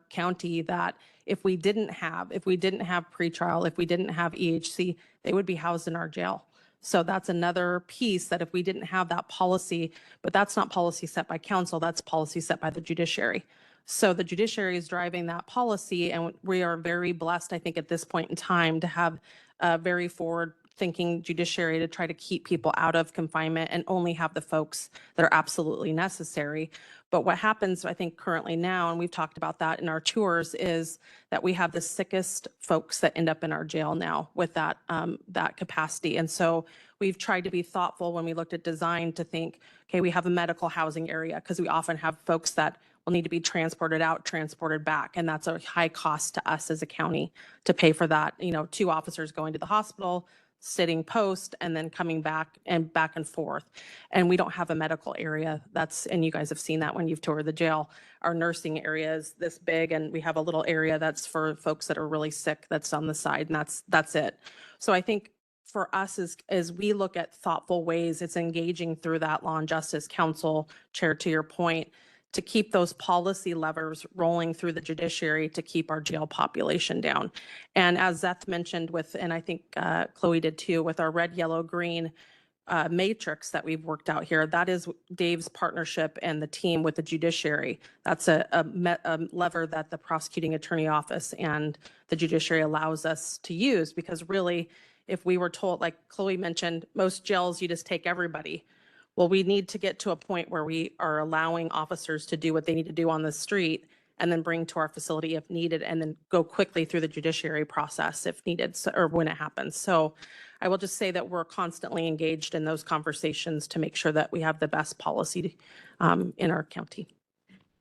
county that if we didn't have pretrial, if we didn't have EHC, they would be housed in our jail. So that's another piece that if we didn't have that policy, but that's not policy set by council, that's policy set by the judiciary. So the judiciary is driving that policy, and we are very blessed, I think, at this point in time to have a very forward-thinking judiciary to try to keep people out of confinement and only have the folks that are absolutely necessary. But what happens, I think, currently now, and we've talked about that in our tours, is that we have the sickest folks that end up in our jail now with that capacity. And so we've tried to be thoughtful when we looked at design to think, okay, we have a medical housing area because we often have folks that will need to be transported out, transported back. And that's a high cost to us as a county to pay for that. 2 officers going to the hospital, sitting post, and then coming back and forth. And we don't have a medical area. And you guys have seen that when you've toured the jail. Our nursing area is this big, and we have a little area that's for folks that are really sick that's on the side, and that's it. So I think for us, as we look at thoughtful ways, it's engaging through that Law and Justice Council, Chair, to your point, to keep those policy levers rolling through the judiciary to keep our jail population down. And as Zeth mentioned and I think Chloe did too, with our red, yellow, green matrix that we've worked out here, that is Dave's partnership and the team with the judiciary. That's a lever that the prosecuting attorney office and the judiciary allows us to use, because really, if we were told, like Chloe mentioned, most jails, you just take everybody. Well, we need to get to a point where we are allowing officers to do what they need to do on the street and then bring to our facility if needed, and then go quickly through the judiciary process if needed, or when it happens. So I will just say that we're constantly engaged in those conversations to make sure that we have the best policy in our county.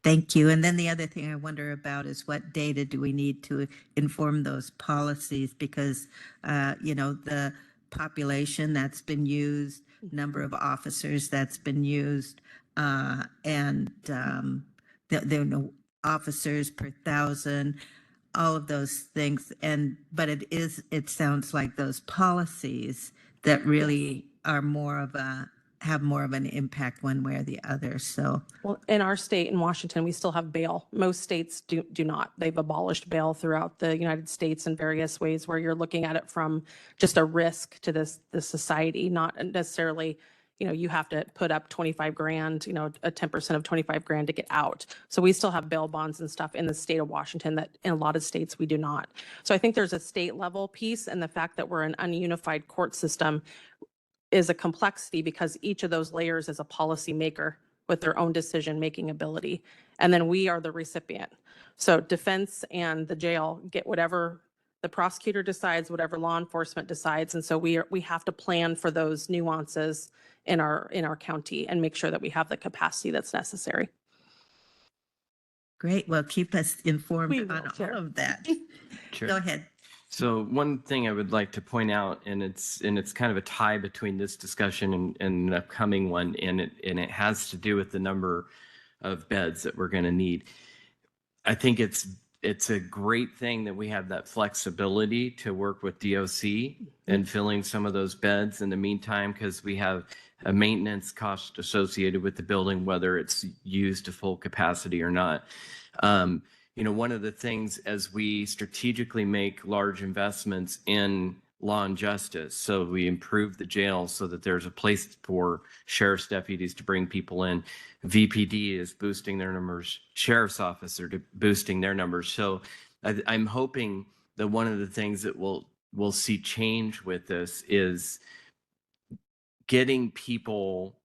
Thank you. And then the other thing I wonder about is what data do we need to inform those policies? Because, the population that's been used, number of officers that's been used, and there are no officers per 1,000, all of those things. But it sounds like those policies that really are have more of an impact one way or the other. So, well, in our state, in Washington, we still have bail. Most states do not. They've abolished bail throughout the United States in various ways, where you're looking at it from just a risk to the society, not necessarily, you have to put up 25 grand, a 10% of 25 grand to get out. So we still have bail bonds and stuff in the state of Washington that in a lot of states we do not. So I think there's a state level piece, and the fact that we're an ununified court system is a complexity, because each of those layers is a policy maker with their own decision-making ability. And then we are the recipient. So defense and the jail get whatever the prosecutor decides, whatever law enforcement decides. And so we have to plan for those nuances in our county and make sure that we have the capacity that's necessary. great. Well, keep us informed We will, on Chair. all of that. Sure. Go ahead. So one thing I would like to point out, and it's kind of a tie between this discussion and an upcoming one, and it has to do with the number of beds that we're going to need. I think it's a great thing that we have that flexibility to work with DOC and filling some of those beds in the meantime, because we have a maintenance cost associated with the building, whether it's used to full capacity or not. One of the things as we strategically make large investments in law and justice, so we improve the jail so that there's a place for sheriff's deputies to bring people in. VPD is boosting their numbers, sheriff's officer to boosting their numbers. So I'm hoping that one of the things that we'll see change with this is getting people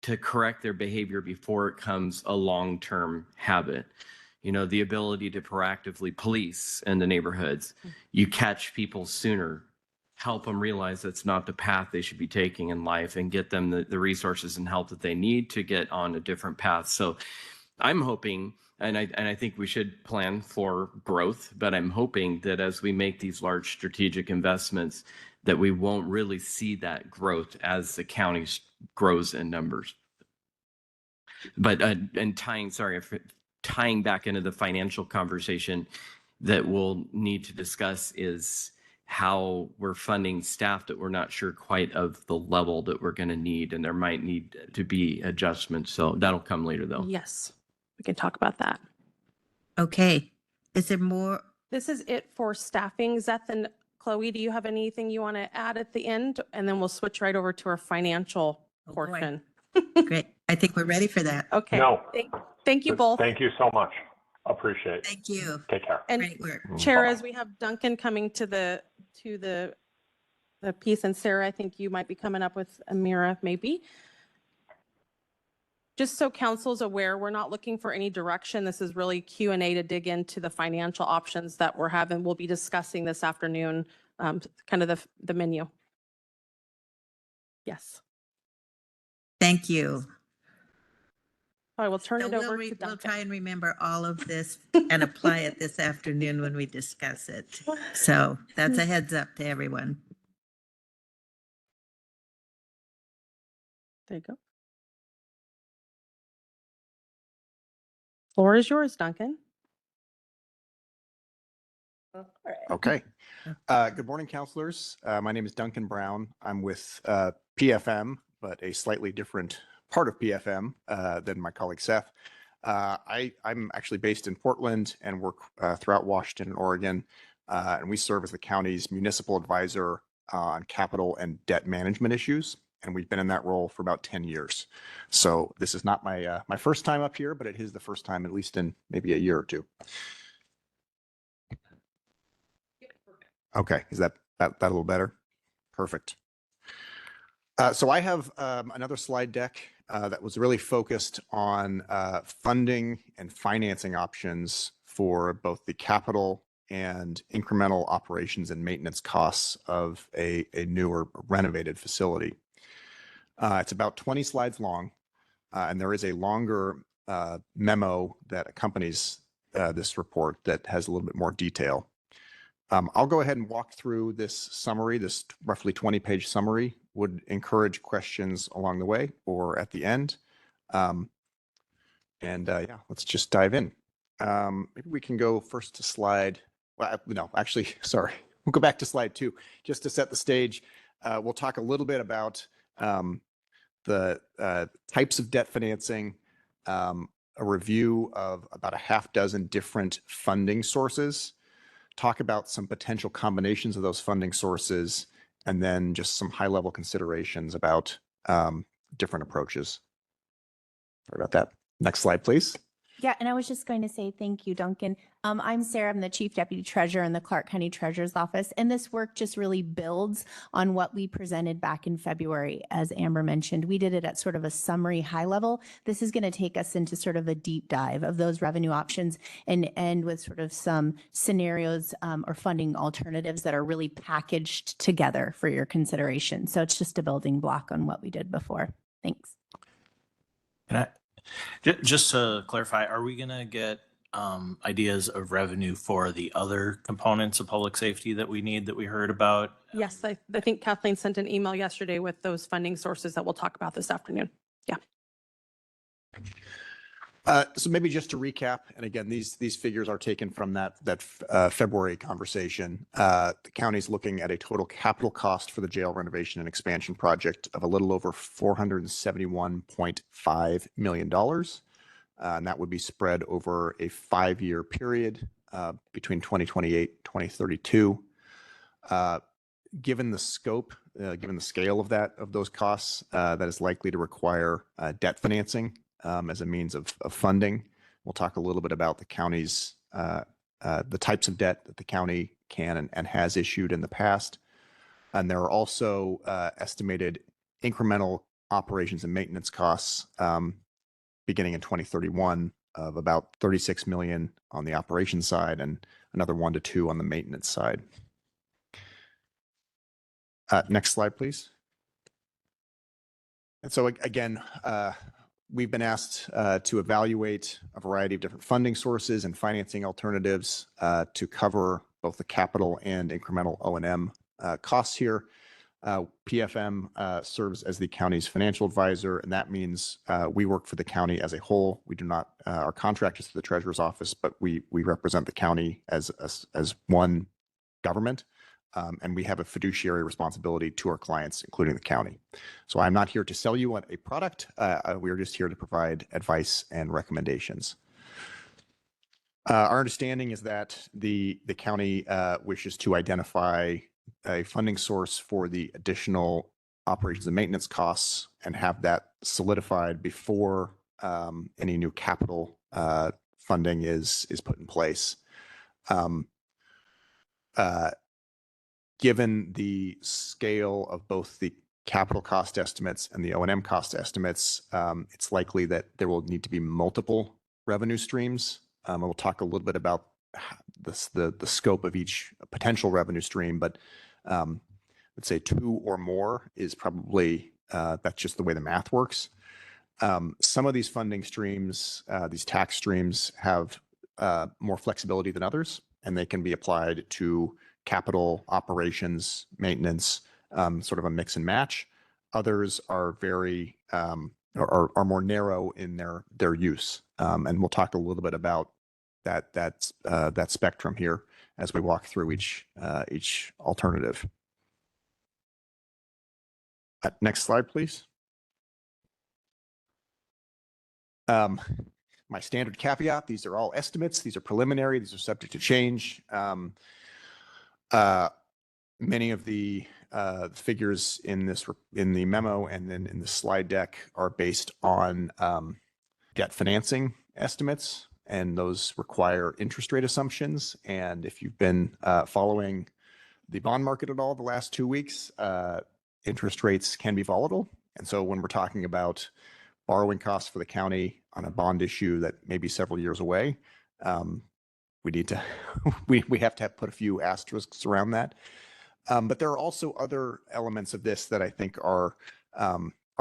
to correct their behavior before it becomes a long-term habit. The ability to proactively police in the neighborhoods. You catch people sooner, help them realize that's not the path they should be taking in life, and get them the resources and help that they need to get on a different path. So I'm hoping, and I think we should plan for growth, but I'm hoping that as we make these large strategic investments, that we won't really see that growth as the county grows in numbers. But and tying back into the financial conversation that we'll need to discuss is how we're funding staff that we're not sure quite of the level that we're going to need, and there might need to be adjustments. So that'll come later though. Yes, we can talk about that. Okay. Is there more? This is it for staffing. Zeth and Chloe, do you have anything you want to add at the end? And then we'll switch right over to our financial Oh, boy. portion. Great. I think we're ready for that. Okay. No. Thank you both. Thank you so much. Appreciate it. Thank you. Take care. And Great work. Chair, Bye-bye. as we have Duncan coming to the piece, and Sarah, I think you might be coming up with Amira, maybe. Just so council's aware, we're not looking for any direction. This is really Q&A to dig into the financial options that we're having. We'll be discussing this afternoon, kind of the menu. Yes. Thank you. I will turn So it over to we'll Duncan. try and remember all of this and apply it this afternoon when we discuss it. So that's a heads up to everyone. There you go. Floor is yours, Duncan. Okay. Good morning, counselors. My name is Duncan Brown. I'm with PFM, but a slightly different part of PFM than my colleague Seth. I'm actually based in Portland and work throughout Washington and Oregon, and we serve as the county's municipal advisor on capital and debt management issues. And we've been in that role for about 10 years. So this is not my first time up here, but it is the first time, at least in maybe a year or two. Okay, is that a little better? Perfect. So I have another slide deck that was really focused on funding and financing options for both the capital and incremental operations and maintenance costs of a new or renovated facility. It's about 20 slides long, and there is a longer memo that accompanies this report that has a little bit more detail. I'll go ahead and walk through this summary, this roughly 20-page summary. Would encourage questions along the way or at the end. Yeah, let's just dive in. Maybe we can go first to slide, well, no, actually, sorry. We'll go back to slide 2 just to set the stage. We'll talk a little bit about the types of debt financing, a review of about a half dozen different funding sources, talk about some potential combinations of those funding sources, and then just some high-level considerations about different approaches. Sorry about that. Next slide, please. Yeah, and I was just going to say thank you, Duncan. I'm Sarah. I'm the Chief Deputy Treasurer in the Clark County Treasurer's Office, and this work just really builds on what we presented back in February. As Amber mentioned, we did it at sort of a summary high level. This is going to take us into sort of a deep dive of those revenue options and end with sort of some scenarios or funding alternatives that are really packaged together for your consideration. So it's just a building block on what we did before. Thanks. Just to clarify, are we going to get ideas of revenue for the other components of public safety that we need that we heard about? Yes, I think Kathleen sent an email yesterday with those funding sources that we'll talk about this afternoon. Yeah. So maybe just to recap, and again, these figures are taken from that February conversation. The county's looking at a total capital cost for the jail renovation and expansion project of a little over $471.5 million. And that would be spread over a 5-year period between 2028 and 2032. Given the scope, given the scale of those costs, that is likely to require debt financing as a means of funding. We'll talk a little bit about the county's, the types of debt that the county can and has issued in the past. And there are also estimated incremental operations and maintenance costs beginning in 2031 of about $36 million on the operations side and another 1 to 2 on the maintenance side. Next slide, please. And so again, we've been asked to evaluate a variety of different funding sources and financing alternatives to cover both the capital and incremental O&M costs here. PFM serves as the county's financial advisor, and that means we work for the county as a whole. We do not, our contract is to the treasurer's office, but we represent the county as one government, and we have a fiduciary responsibility to our clients, including the county. So I'm not here to sell you a product. We are just here to provide advice and recommendations. Our understanding is that the county wishes to identify a funding source for the additional operations and maintenance costs and have that solidified before any new capital funding is put in place. Given the scale of both the capital cost estimates and the O&M cost estimates, it's likely that there will need to be multiple revenue streams. We'll talk a little bit about the scope of each potential revenue stream, but let's say 2 or more is probably, that's just the way the math works. Some of these funding streams, these tax streams have more flexibility than others, and they can be applied to capital operations, maintenance, sort of a mix and match. Others are very, are more narrow in their use. And we'll talk a little bit about that spectrum here as we walk through each alternative. Next slide, please. My standard caveat, these are all estimates. These are preliminary. These are subject to change. Many of the figures in the memo and then in the slide deck are based on debt financing estimates, and those require interest rate assumptions. And if you've been following the bond market at all the last 2 weeks, interest rates can be volatile. And so when we're talking about borrowing costs for the county on a bond issue that may be several years away, we need to we have to put a few asterisks around that. But there are also other elements of this that I think are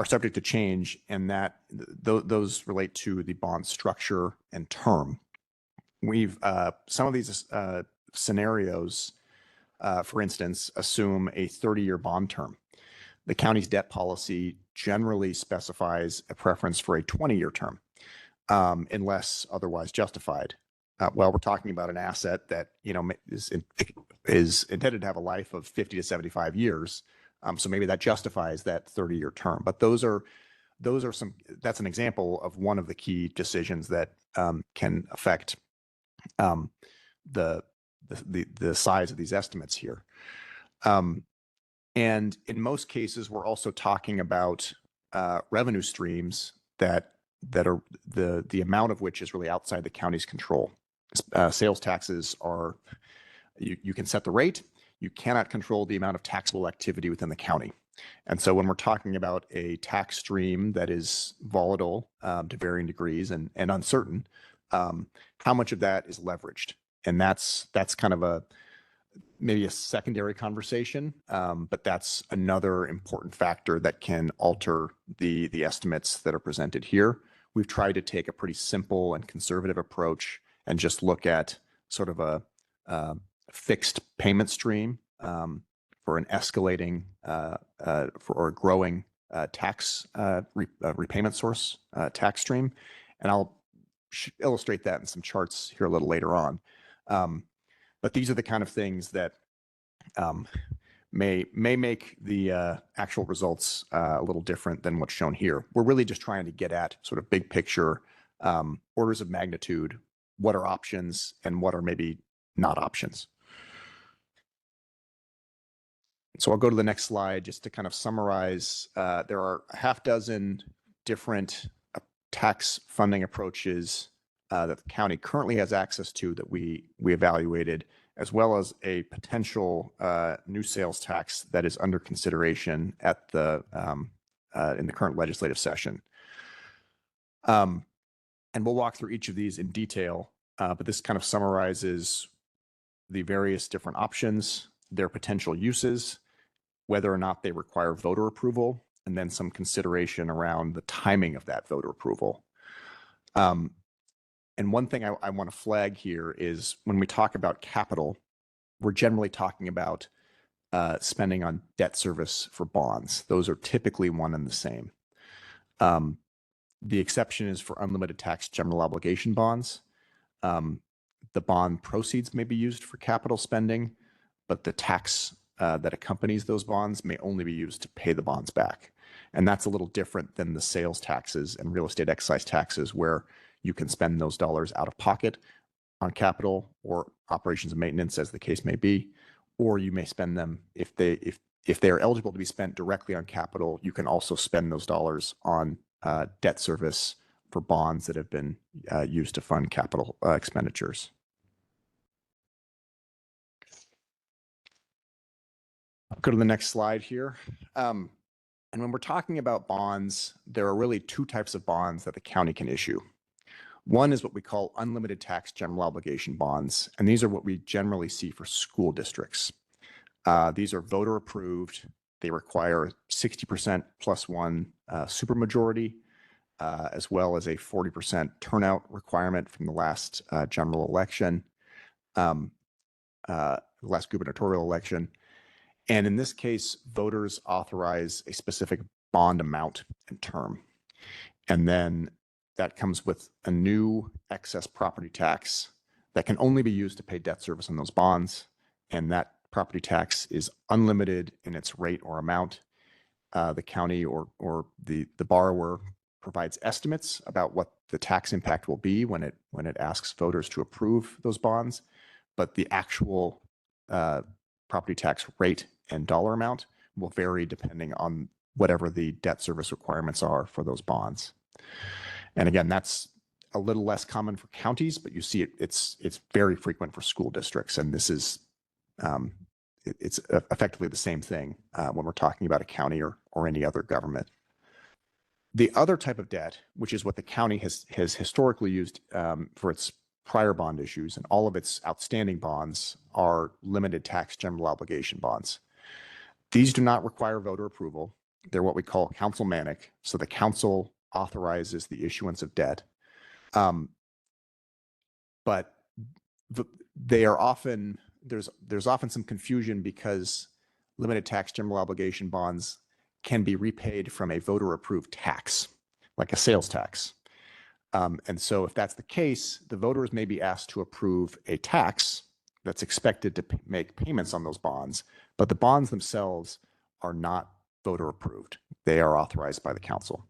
subject to change, and that those relate to the bond structure and term. We've some of these scenarios, for instance, assume a 30-year bond term. The county's debt policy generally specifies a preference for a 20-year term, unless otherwise justified. Well, we're talking about an asset that is intended to have a life of 50 to 75 years. So maybe that justifies that 30-year term. But those are that's an example of one of the key decisions that can affect the size of these estimates here. And in most cases, we're also talking about revenue streams that are the amount of which is really outside the county's control. Sales taxes are, you can set the rate. You cannot control the amount of taxable activity within the county. And so when we're talking about a tax stream that is volatile to varying degrees and uncertain, how much of that is leveraged? And that's kind of maybe a secondary conversation, but that's another important factor that can alter the estimates that are presented here. We've tried to take a pretty simple and conservative approach and just look at sort of a fixed payment stream for an escalating or a growing tax repayment source tax stream. And I'll illustrate that in some charts here a little later on. But these are the kind of things that may make the actual results a little different than what's shown here. We're really just trying to get at sort of big picture orders of magnitude. What are options and what are maybe not options? So I'll go to the next slide just to kind of summarize. There are a half dozen different tax funding approaches that the county currently has access to that we evaluated, as well as a potential new sales tax that is under consideration at in the current legislative session. And we'll walk through each of these in detail, but this kind of summarizes the various different options, their potential uses, whether or not they require voter approval, and then some consideration around the timing of that voter approval. And one thing I want to flag here is when we talk about capital, we're generally talking about spending on debt service for bonds. Those are typically one and the same. The exception is for unlimited tax general obligation bonds. The bond proceeds may be used for capital spending, but the tax that accompanies those bonds may only be used to pay the bonds back. And that's a little different than the sales taxes and real estate excise taxes, where you can spend those dollars out of pocket on capital or operations and maintenance, as the case may be, or you may spend them if they are eligible to be spent directly on capital. You can also spend those dollars on debt service for bonds that have been used to fund capital expenditures. I'll go to the next slide here. And when we're talking about bonds, there are really two types of bonds that the county can issue. One is what we call unlimited tax general obligation bonds, and these are what we generally see for school districts. These are voter approved. They require 60% plus one supermajority, as well as a 40% turnout requirement from the last general election, last gubernatorial election. And in this case, voters authorize a specific bond amount and term. And then that comes with a new excess property tax that can only be used to pay debt service on those bonds. And that property tax is unlimited in its rate or amount. The county or the borrower provides estimates about what the tax impact will be when it asks voters to approve those bonds, but the actual property tax rate and dollar amount will vary depending on whatever the debt service requirements are for those bonds. And again, that's a little less common for counties, but you see it's very frequent for school districts, and this is it's effectively the same thing when we're talking about a county or any other government. The other type of debt, which is what the county has historically used for its prior bond issues, and all of its outstanding bonds are limited tax general obligation bonds. These do not require voter approval. They're what we call councilmanic. So the council authorizes the issuance of debt. But they are often, there's often some confusion because limited tax general obligation bonds can be repaid from a voter approved tax, like a sales tax. And so if that's the case, the voters may be asked to approve a tax that's expected to make payments on those bonds, but the bonds themselves are not voter approved. They are authorized by the council.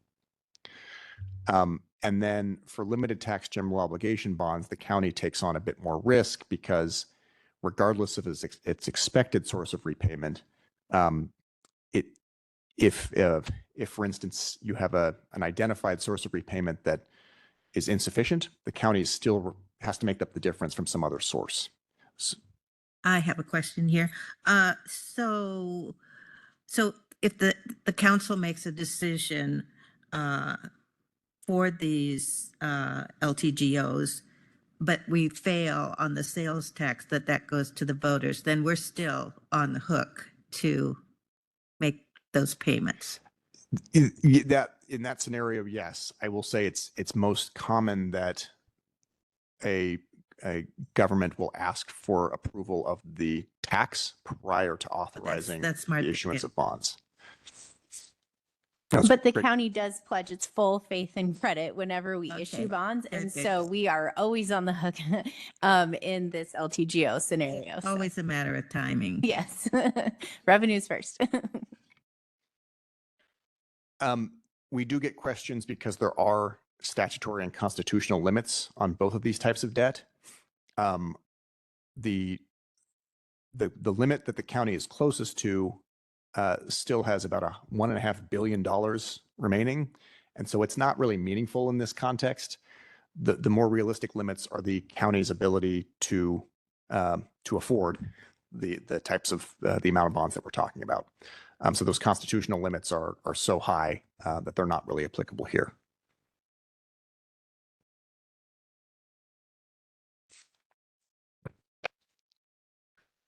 And then for limited tax general obligation bonds, the county takes on a bit more risk because regardless of its expected source of repayment, if for instance, you have an identified source of repayment that is insufficient, the county still has to make up the difference from some other source. I have a question here. So if the council makes a decision for these LTGOs, but we fail on the sales tax, that goes to the voters, then we're still on the hook to make those payments. In that scenario, yes, I will say it's most common that a government will ask for approval of the tax prior to authorizing That's smart. the issuance of bonds. But the county does pledge its full faith and credit whenever we issue bonds. And Okay. so we are always on the hook in this LTGO scenario. So, Always a matter of timing. yes, revenues first. We do get questions because there are statutory and constitutional limits on both of these types of debt. The limit that the county is closest to still has about $1.5 billion remaining. And so it's not really meaningful in this context. The more realistic limits are the county's ability to afford the types of the amount of bonds that we're talking about. So those constitutional limits are so high that they're not really applicable here.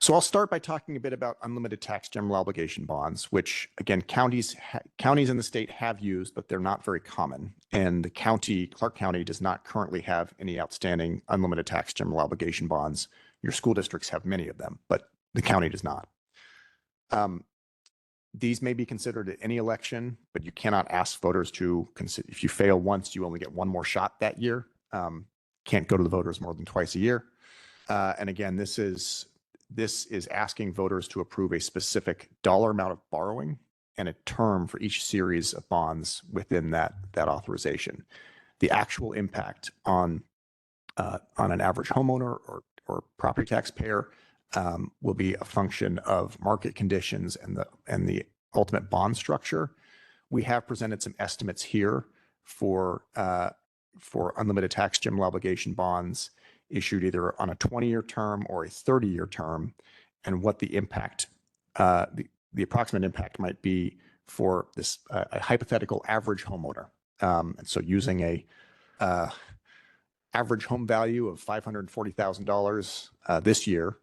So I'll start by talking a bit about unlimited tax general obligation bonds, which again, counties in the state have used, but they're not very common. And the county, Clark County, does not currently have any outstanding unlimited tax general obligation bonds. Your school districts have many of them, but the county does not. These may be considered at any election, but you cannot ask voters to consider, if you fail once, you only get one more shot that year. Can't go to the voters more than twice a year. And again, this is asking voters to approve a specific dollar amount of borrowing and a term for each series of bonds within that authorization. The actual impact on an average homeowner or property taxpayer will be a function of market conditions and the ultimate bond structure. We have presented some estimates here for unlimited tax general obligation bonds issued either on a 20-year term or a 30-year term, and what the impact, the approximate impact might be for this a hypothetical average homeowner. And so using a average home value of $540,000 this year,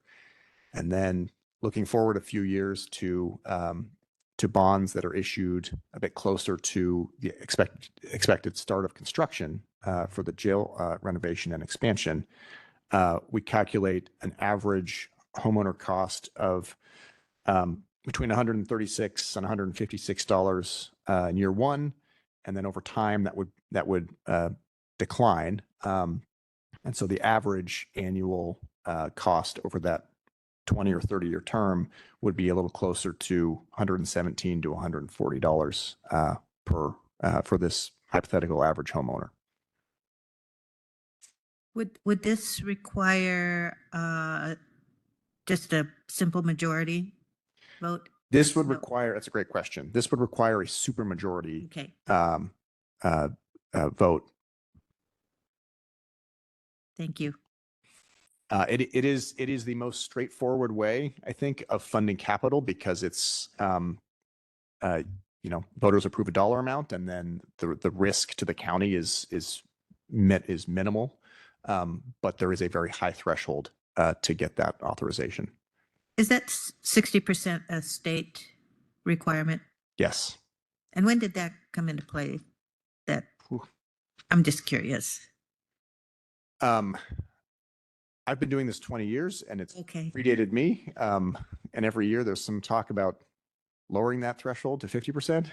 and then looking forward a few years to bonds that are issued a bit closer to the expected start of construction for the jail renovation and expansion, we calculate an average homeowner cost of between $136 and $156 in year one, and then over time that would decline. And so the average annual cost over that 20 or 30-year term would be a little closer to $117 to $140 for this hypothetical average homeowner. Would this require just a simple majority vote? This would require, that's a great question. This would require a supermajority Okay. Vote. Thank you. It is the most straightforward way, I think, of funding capital, because it's voters approve a dollar amount, and then the risk to the county is minimal, but there is a very high threshold to get that authorization. Is that 60% a state requirement? Yes. And when did that come into play? I'm just curious. I've been doing this 20 years, and it's Okay. predated me. And every year there's some talk about lowering that threshold to 50%.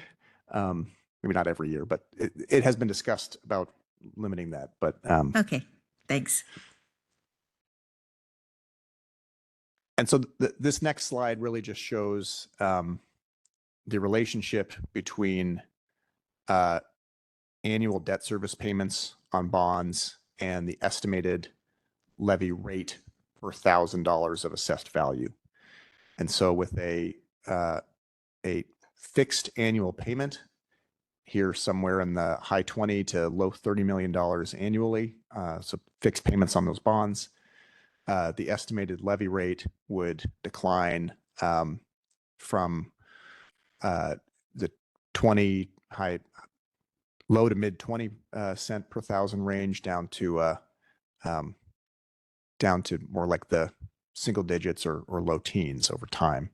Maybe not every year, but it has been discussed about limiting that. But Okay, thanks. And so this next slide really just shows the relationship between annual debt service payments on bonds and the estimated levy rate per $1,000 of assessed value. And so with a fixed annual payment here somewhere in the high 20 to low $30 million annually, so fixed payments on those bonds, the estimated levy rate would decline from the low to mid 20 cent per thousand range down to more like the single digits or low teens over time.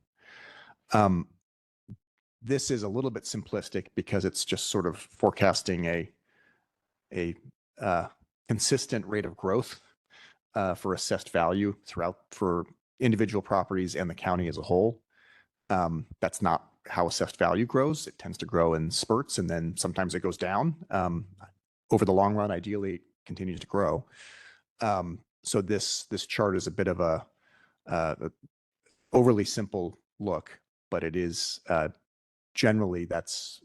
This is a little bit simplistic because it's just sort of forecasting a consistent rate of growth for assessed value for individual properties and the county as a whole. That's not how assessed value grows. It tends to grow in spurts, and then sometimes it goes down. Over the long run, ideally, it continues to grow. So this chart is a bit of a overly simple look, but it is generally that's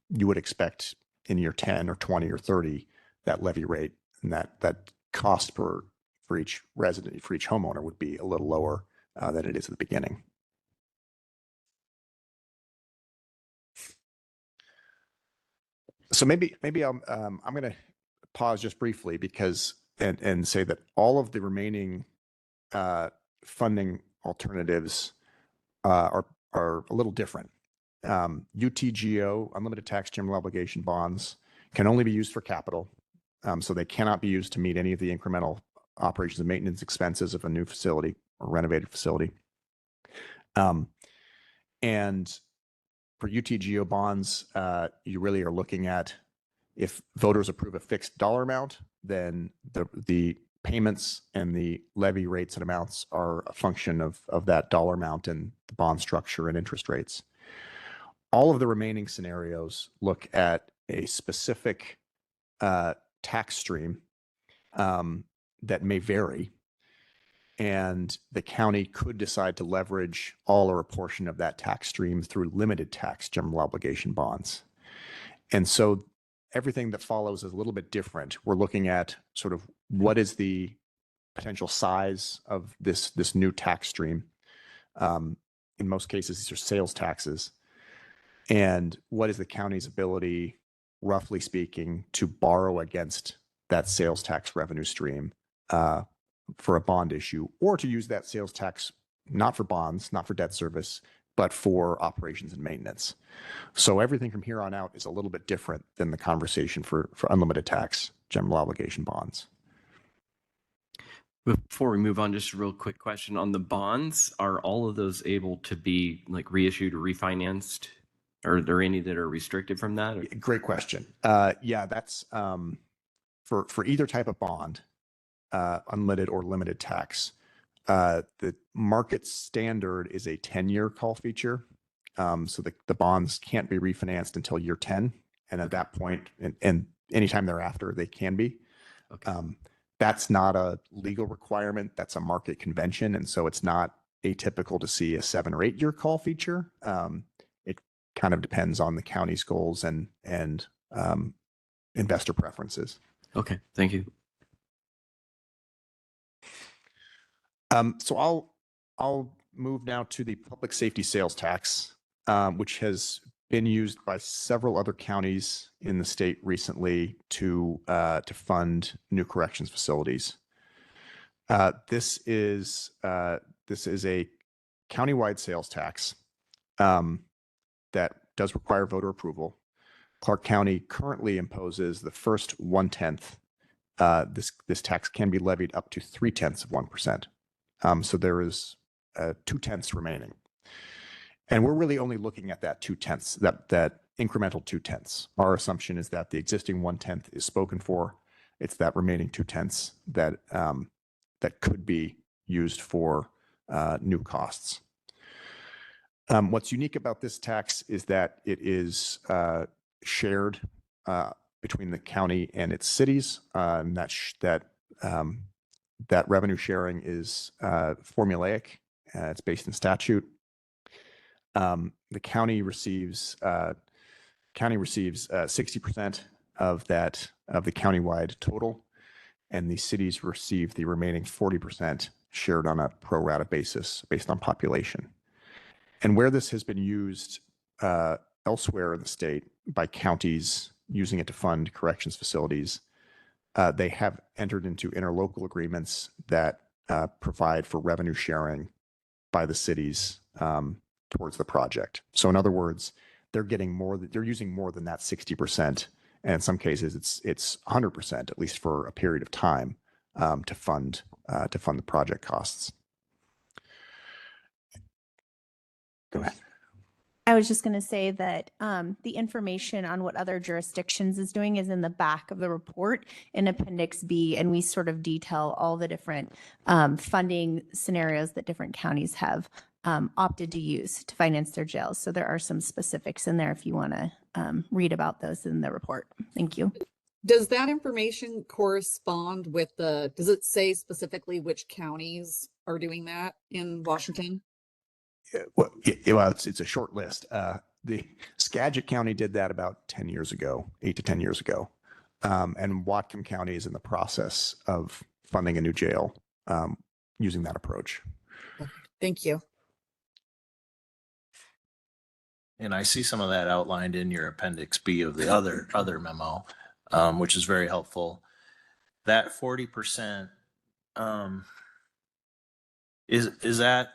you would expect in year 10 or 20 or 30 that levy rate and that cost for each resident, for each homeowner, would be a little lower than it is at the beginning. So maybe I'm going to pause just briefly because and say that all of the remaining funding alternatives are a little different. UTGO, unlimited tax general obligation bonds, can only be used for capital, so they cannot be used to meet any of the incremental operations and maintenance expenses of a new facility or renovated facility. And for UTGO bonds, you really are looking at, if voters approve a fixed dollar amount, then the payments and the levy rates and amounts are a function of that dollar amount and the bond structure and interest rates. All of the remaining scenarios look at a specific tax stream that may vary, and the county could decide to leverage all or a portion of that tax stream through limited tax general obligation bonds. And so everything that follows is a little bit different. We're looking at sort of what is the potential size of this new tax stream. In most cases, these are sales taxes. And what is the county's ability, roughly speaking, to borrow against that sales tax revenue stream for a bond issue, or to use that sales tax not for bonds, not for debt service, but for operations and maintenance. So everything from here on out is a little bit different than the conversation for unlimited tax general obligation bonds. Before we move on, just a real quick question on the bonds. Are all of those able to be like reissued or refinanced? Are there any that are restricted from that? Or? Great question. Yeah, that's for either type of bond, unlimited or limited tax. The market standard is a 10-year call feature. So the bonds can't be refinanced until year 10. And at that point, and anytime thereafter, they can be. Okay. That's not a legal requirement. That's a market convention. And so it's not atypical to see a 7 or 8 year call feature. It kind of depends on the county's goals and investor preferences. Okay, thank you. So I'll move now to the public safety sales tax, which has been used by several other counties in the state recently to fund new corrections facilities. This is a countywide sales tax that does require voter approval. Clark County currently imposes the first 1/10. This tax can be levied up to 0.3%. So there is 2/10 remaining. And we're really only looking at that 2/10, that incremental 2/10. Our assumption is that the existing 1/10 is spoken for. It's that remaining 2/10 that could be used for new costs. What's unique about this tax is that it is shared between the county and its cities. And that revenue sharing is formulaic. It's based in statute. The county receives 60% of the countywide total, and the cities receive the remaining 40% shared on a pro rata basis based on population. And where this has been used elsewhere in the state by counties using it to fund corrections facilities, they have entered into interlocal agreements that provide for revenue sharing by the cities towards the project. So in other words, they're getting more, they're using more than that 60%. And in some cases, it's 100%, at least for a period of time, to fund the project costs. Go ahead. I was just going to say that the information on what other jurisdictions is doing is in the back of the report in Appendix B, and we sort of detail all the different funding scenarios that different counties have opted to use to finance their jails. So there are some specifics in there if you want to read about those in the report. Thank you. Does that information correspond with does it say specifically which counties are doing that in Washington? Well, it's a short list. The Skagit County did that about 10 years ago, 8 to 10 years ago. And Whatcom County is in the process of funding a new jail using that approach. Thank you. And I see some of that outlined in your Appendix B of the other memo, which is very helpful. That 40%, is that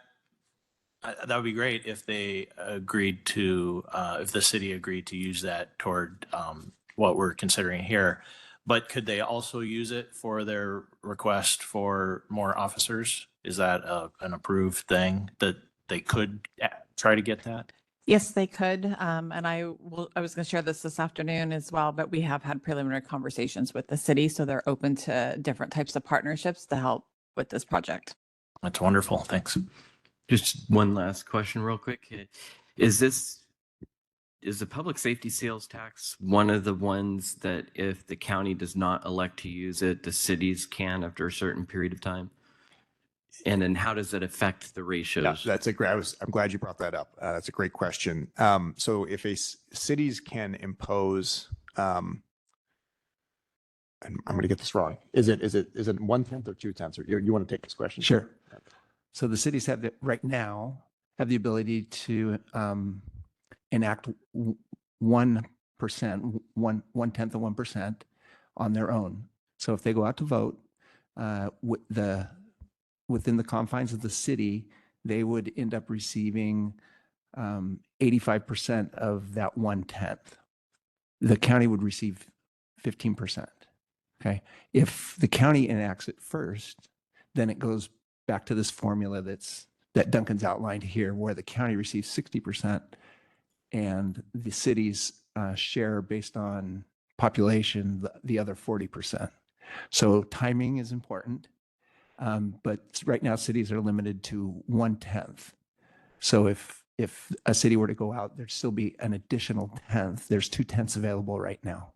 would be great if they agreed to, if the city agreed to use that toward what we're considering here. But could they also use it for their request for more officers? Is that an approved thing that they could try to get that? Yes, they could. And I was going to share this afternoon as well, but we have had preliminary conversations with the city. So they're open to different types of partnerships to help with this project. That's wonderful. Thanks. Just one last question real quick. Is the public safety sales tax one of the ones that if the county does not elect to use it, the cities can after a certain period of time? And then how does it affect the Yeah, ratios? that's a great. I'm glad you brought that up. That's a great question. So if cities can impose, and I'm going to get this wrong. Is it 1/10 or 2/10? Or you want to take this question? Sure. So the cities have right now have the ability to enact 1%, 1/10 of 1% on their own. So if they go out to vote, within the confines of the city, they would end up receiving 85% of that 1/10. The county would receive 15%. Okay. If the county enacts it first, then it goes back to this formula that Duncan's outlined here, where the county receives 60% and the city's share based on population, the other 40%. So timing is important. But right now cities are limited to 1/10. So if a city were to go out, there'd still be an additional 10th. There's 2/10 available right now.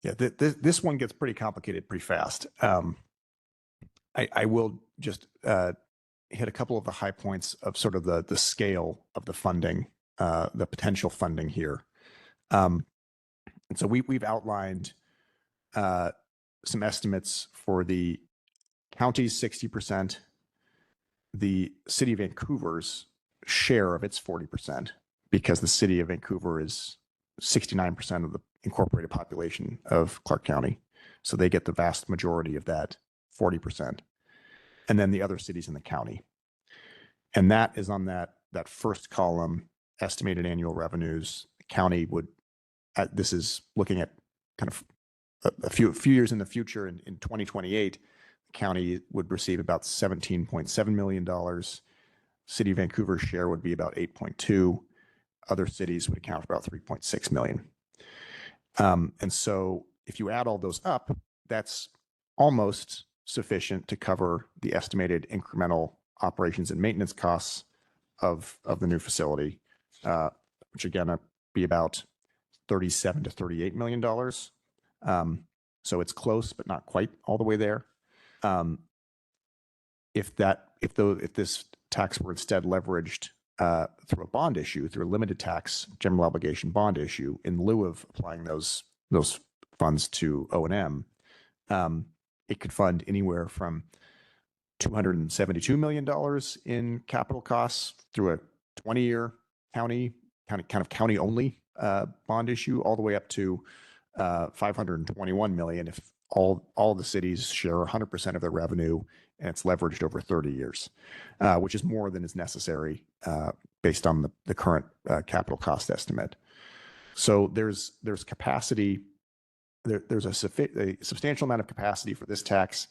Yeah, this one gets pretty complicated pretty fast. I will just hit a couple of the high points of sort of the scale of the funding, the potential funding here. And so we've outlined some estimates for the county's 60%, the city of Vancouver's share of its 40%, because the city of Vancouver is 69% of the incorporated population of Clark County. So they get the vast majority of that 40%. And then the other cities in the county. And that is on that first column, estimated annual revenues. The county would, this is looking at kind of a few years in the future. In 2028, the county would receive about $17.7 million. City of Vancouver's share would be about 8.2. Other cities would account for about 3.6 million. And so if you add all those up, that's almost sufficient to cover the estimated incremental operations and maintenance costs of the new facility, which again would be about $37 to $38 million. So it's close, but not quite all the way there. If this tax were instead leveraged through a bond issue, through a limited tax general obligation bond issue, in lieu of applying those funds to O&M, it could fund anywhere from $272 million in capital costs through a 20-year county only bond issue, all the way up to $521 million if all the cities share 100% of their revenue and it's leveraged over 30 years, which is more than is necessary based on the current capital cost estimate. So there's capacity. There's a substantial amount of capacity for this tax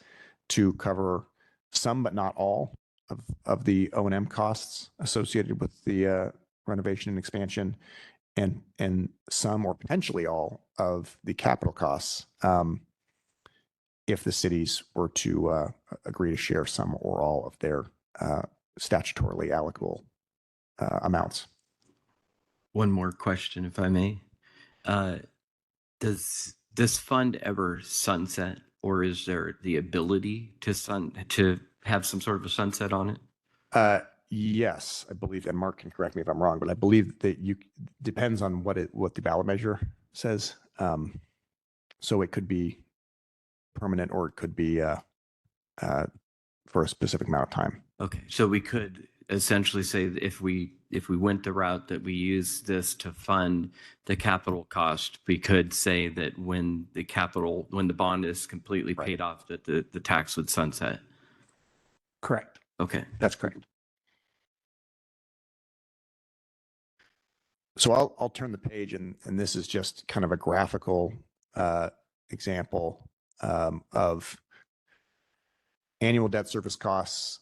to cover some, but not all, of the O&M costs associated with the renovation and expansion, and some or potentially all of the capital costs if the cities were to agree to share some or all of their statutorily allocable amounts. One more question, if I may. Does this fund ever sunset, or is there the ability to have some sort of a sunset on it? Yes, I believe, and Mark can correct me if I'm wrong, but I believe that depends on what the ballot measure says. So it could be permanent, or it could be for a specific amount of time. Okay, so we could essentially say that if we went the route that we use this to fund the capital cost, we could say that when the bond is completely paid off, that the tax would sunset. Correct. Okay, That's correct. So I'll turn the page, and this is just kind of a graphical example of annual debt service costs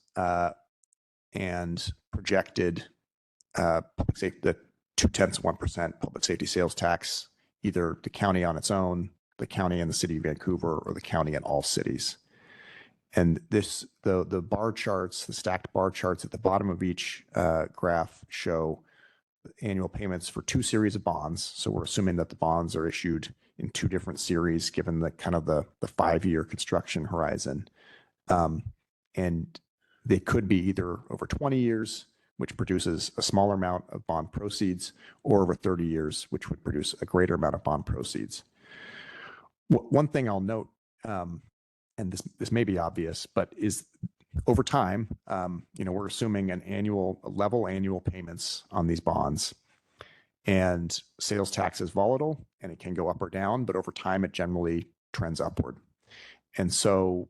and projected the 0.2% public safety sales tax, either the county on its own, the county and the city of Vancouver, or the county and all cities. And the bar charts, the stacked bar charts at the bottom of each graph show annual payments for 2 series of bonds. So we're assuming that the bonds are issued in 2 different series, given the kind of the 5-year construction horizon. And they could be either over 20 years, which produces a smaller amount of bond proceeds, or over 30 years, which would produce a greater amount of bond proceeds. One thing I'll note, and this may be obvious, but is over time, we're assuming level annual payments on these bonds, and sales tax is volatile and it can go up or down, but over time it generally trends upward. And so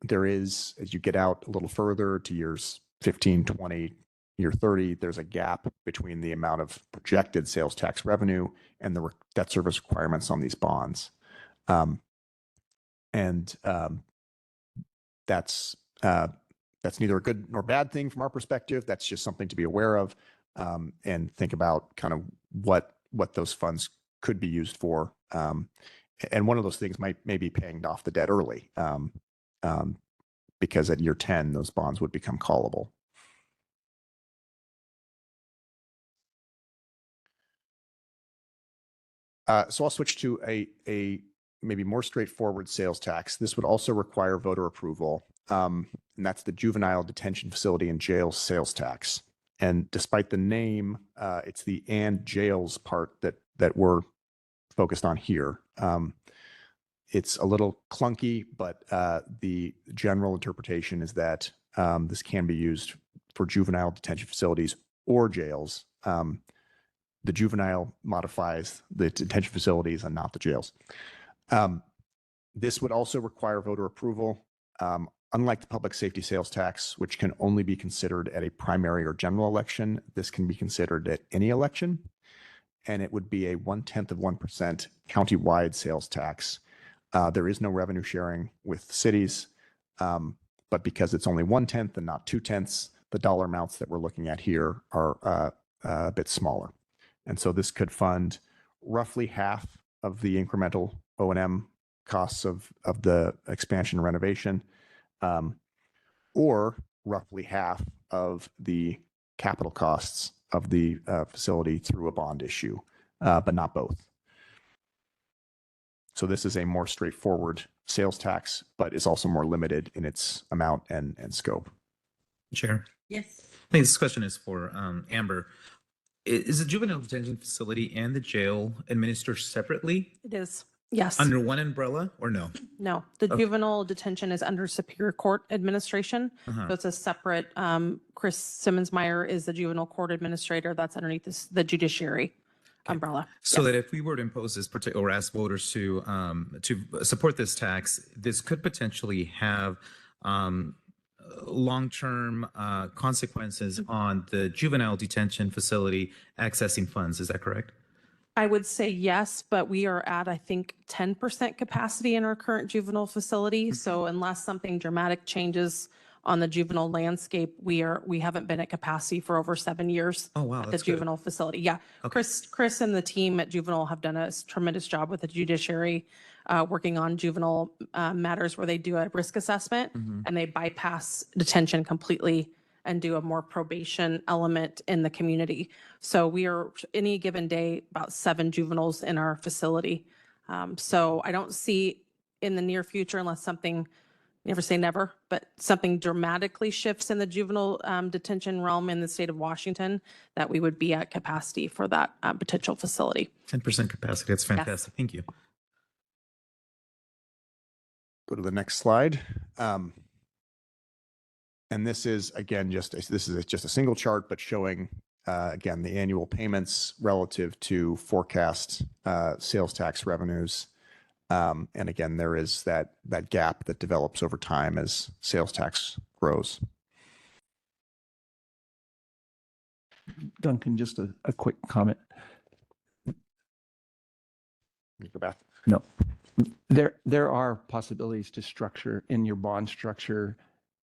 there is, as you get out a little further to years 15, 20, year 30, there's a gap between the amount of projected sales tax revenue and the debt service requirements on these bonds. That's neither a good nor bad thing from our perspective. That's just something to be aware of, and think about kind of what those funds could be used for. And one of those things may be paying off the debt early, because at year 10, those bonds would become callable. So I'll switch to a maybe more straightforward sales tax. This would also require voter approval, and that's the Juvenile Detention Facility and Jails sales tax. And despite the name, it's the and jails part that we're focused on here. It's a little clunky, but the general interpretation is that this can be used for juvenile detention facilities or jails. The juvenile modifies the detention facilities and not the jails. This would also require voter approval. Unlike the public safety sales tax, which can only be considered at a primary or general election, this can be considered at any election, and it would be a 0.1% countywide sales tax. There is no revenue sharing with cities, but because it's only 1/10 and not 2/10, the dollar amounts that we're looking at here are a bit smaller. And so this could fund roughly half of the incremental O&M costs of the expansion and renovation, or roughly half of the capital costs of the facility through a bond issue, but not both. So this is a more straightforward sales tax, but is also more limited in its amount and scope. Chair. Yes. I think this question is for Amber. Is the juvenile detention facility and the jail administered separately? It is. Yes. Under one umbrella or no? No, the Okay. juvenile detention is under Superior Court Administration. Uh-huh. So it's a separate, Chris Simmonsmeyer is the juvenile court administrator. That's underneath the judiciary umbrella. So Yes. that if we were to impose this particular or ask voters to support this tax, this could potentially have long-term consequences on the juvenile detention facility accessing funds. Is that correct? I would say yes, but we are at, I think, 10% capacity in our current juvenile facility. So unless something dramatic changes on the juvenile landscape, we haven't been at capacity for over 7 years. Oh, wow, at the that's good. juvenile facility. Yeah. Okay. Chris and the team at juvenile have done a tremendous job with the judiciary, working on juvenile matters where they do a risk assessment and they bypass detention completely and do a more probation element in the community. So we are any given day about 7 juveniles in our facility. So I don't see in the near future, unless something, never say never, but something dramatically shifts in the juvenile detention realm in the state of Washington, that we would be at capacity for that potential facility. 10% capacity. That's fantastic. Thank you. Go to the next slide. And this is, again, just a single chart, but showing, again, the annual payments relative to forecast sales tax revenues. And again, there is that gap that develops over time as sales tax grows. Duncan, just a quick comment. Go back. No, there are possibilities to structure in your bond structure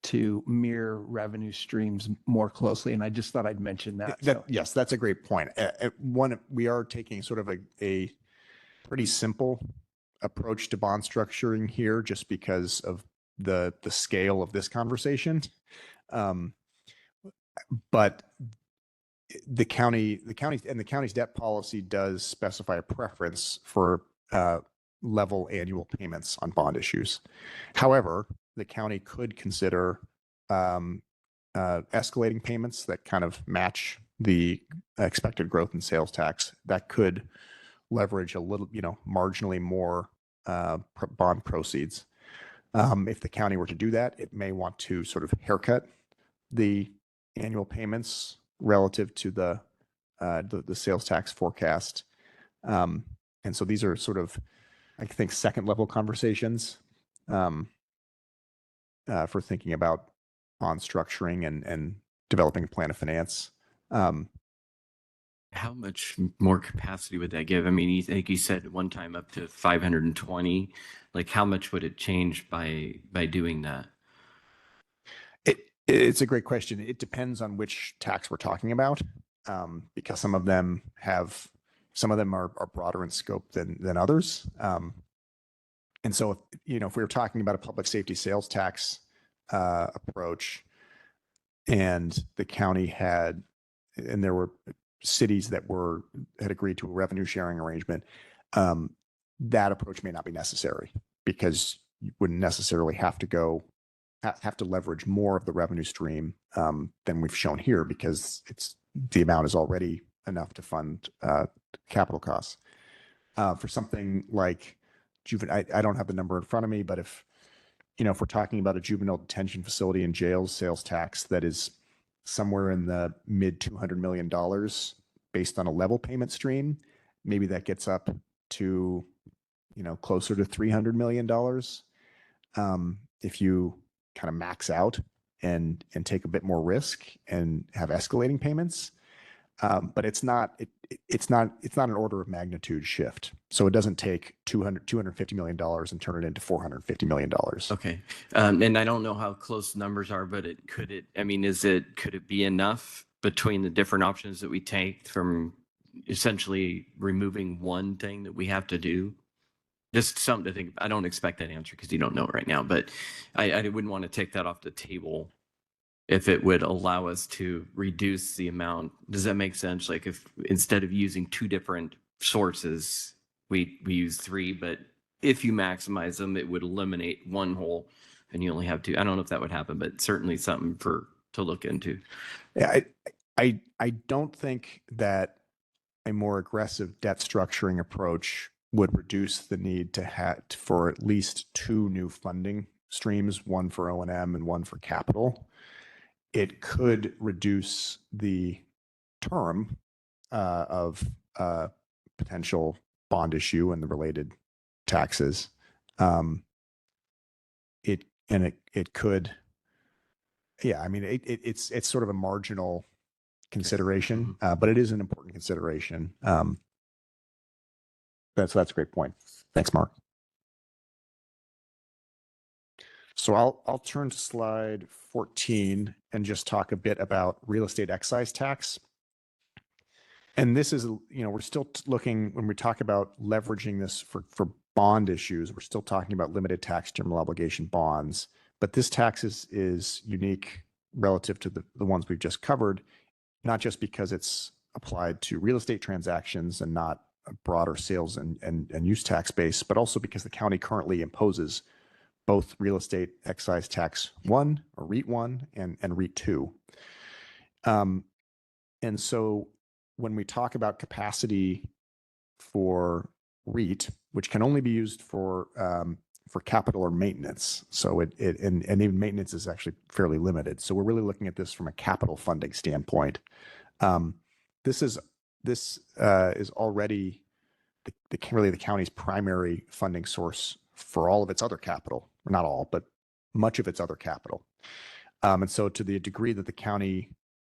to mirror revenue streams more closely. And I just thought I'd mention that. So. Yes, that's a great point. One, we are taking sort of a pretty simple approach to bond structuring here, just because of the scale of this conversation. But the county's debt policy does specify a preference for level annual payments on bond issues. However, the county could consider escalating payments that kind of match the expected growth in sales tax. That could leverage a little, marginally more bond proceeds. If the county were to do that, it may want to sort of haircut the annual payments relative to the sales tax forecast. And so these are sort of, I think, second level conversations for thinking about bond structuring and developing a plan of finance. How much more capacity would that give? I mean, I think you said at one time up to 520. Like, how much would it change by doing that? It's a great question. It depends on which tax we're talking about, because some of them are broader in scope than others. And so, if we were talking about a public safety sales tax approach, and the county and there were cities that had agreed to a revenue sharing arrangement, that approach may not be necessary, because you wouldn't necessarily have to leverage more of the revenue stream than we've shown here, because the amount is already enough to fund capital costs. For something like I don't have the number in front of me, but if we're talking about a juvenile detention facility and jails sales tax that is somewhere in the mid $200 million based on a level payment stream, maybe that gets up to, closer to $300 million. If you kind of max out and take a bit more risk and have escalating payments. But it's not an order of magnitude shift. So it doesn't take $250 million and turn it into $450 million. Okay. And I don't know how close numbers are, but could it be enough between the different options that we take from essentially removing one thing that we have to do? Just something to think. I don't expect that answer because you don't know it right now, but I wouldn't want to take that off the table if it would allow us to reduce the amount. Does that make sense? Like, if instead of using two different sources, we use three, but if you maximize them, it would eliminate one hole and you only have two. I don't know if that would happen, but certainly something to look into. Yeah, I don't think that a more aggressive debt structuring approach would reduce the need for at least two new funding streams, one for O&M and one for capital. It could reduce the term of potential bond issue and the related taxes. It could, yeah. I mean, it's sort of a marginal consideration, but it is an important consideration. That's a great point. Thanks, Mark. So I'll turn to slide 14 and just talk a bit about real estate excise tax. And this is, we're still looking, when we talk about leveraging this for bond issues, we're still talking about limited tax general obligation bonds. But this tax is unique relative to the ones we've just covered, not just because it's applied to real estate transactions and not a broader sales and use tax base, but also because the county currently imposes both real estate excise tax 1 or REIT 1 and REIT 2. And so when we talk about capacity for REIT, which can only be used for capital or maintenance, so and even maintenance is actually fairly limited. So we're really looking at this from a capital funding standpoint. This is already really the county's primary funding source for all of its other capital, not all, but much of its other capital. And so to the degree that the county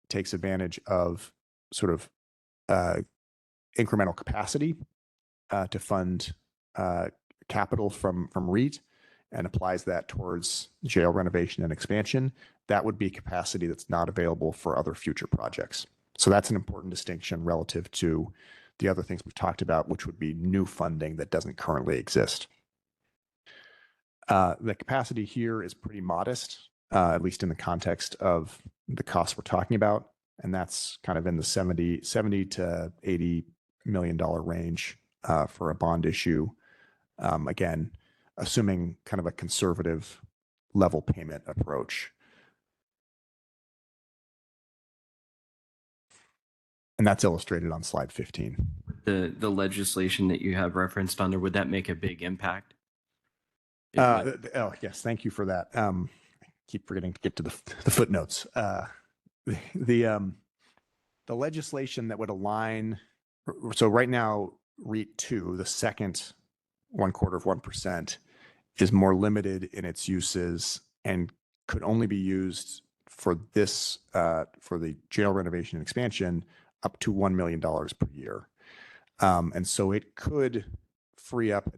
takes advantage of sort of incremental capacity to fund capital from REIT, and applies that towards jail renovation and expansion, that would be capacity that's not available for other future projects. So that's an important distinction relative to the other things we've talked about, which would be new funding that doesn't currently exist. The capacity here is pretty modest, at least in the context of the costs we're talking about. And that's kind of in the 70 to $80 million range for a bond issue. Again, assuming kind of a conservative level payment approach. And that's illustrated on slide 15. The legislation that you have referenced on there, would that make a big impact? Oh, yes. Thank you for that. I keep forgetting to get to the footnotes. The legislation that would align. So right now, REIT 2, the second 0.25% is more limited in its uses and could only be used for this, for the jail renovation and expansion up to $1 million per year. And so it could free up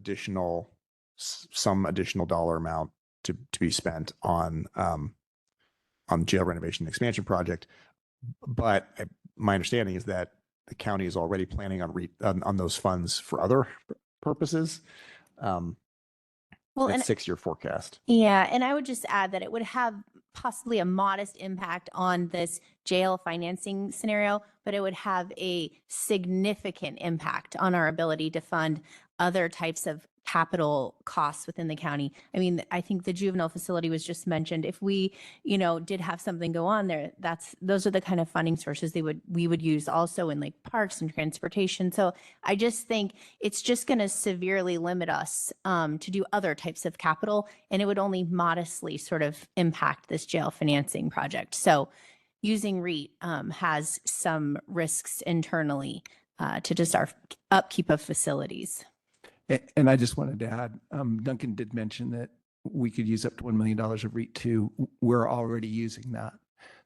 some additional dollar amount to be spent on jail renovation and expansion project. But my understanding is that the county is already planning on those funds for other purposes. Well, it's and 6-year forecast. yeah, and I would just add that it would have possibly a modest impact on this jail financing scenario, but it would have a significant impact on our ability to fund other types of capital costs within the county. I mean, I think the juvenile facility was just mentioned. If we, did have something go on there, those are the kind of funding sources we would use also in like parks and transportation. So I just think it's just going to severely limit us to do other types of capital, and it would only modestly sort of impact this jail financing project. So using REIT has some risks internally to just our upkeep of facilities. And I just wanted to add, Duncan did mention that we could use up to $1 million of REIT 2. We're already using that.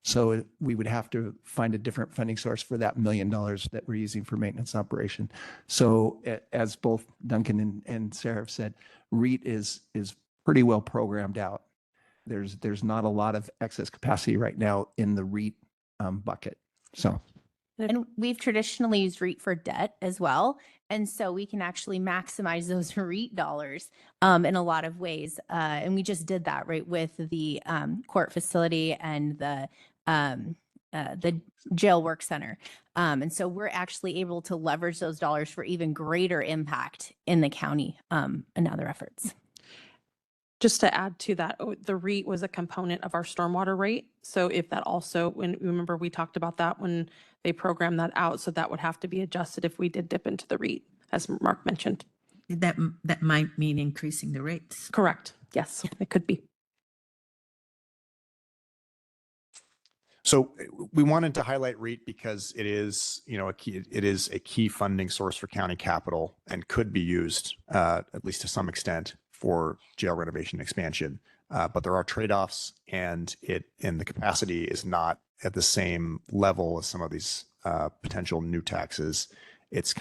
So we would have to find a different funding source for that $1 million that we're using for maintenance operation. So as both Duncan and Sarah have said, REIT is pretty well programmed out. There's not a lot of excess capacity right now in the REIT bucket. So. And we've traditionally used REIT for debt as well. And so we can actually maximize those REIT dollars in a lot of ways. And we just did that, right, with the court facility and the jail work center. And so we're actually able to leverage those dollars for even greater impact in the county and other efforts. Just to add to that, the REIT was a component of our stormwater rate. So if that also, remember we talked about that when they programmed that out, so that would have to be adjusted if we did dip into the REIT, as Mark mentioned. That might mean increasing the rates. Correct. Yes, it could be. So we wanted to highlight REIT because it is, it is a key funding source for county capital and could be used, at least to some extent, for jail renovation expansion. But there are trade-offs, and the capacity is not at the same level as some of these potential new taxes. It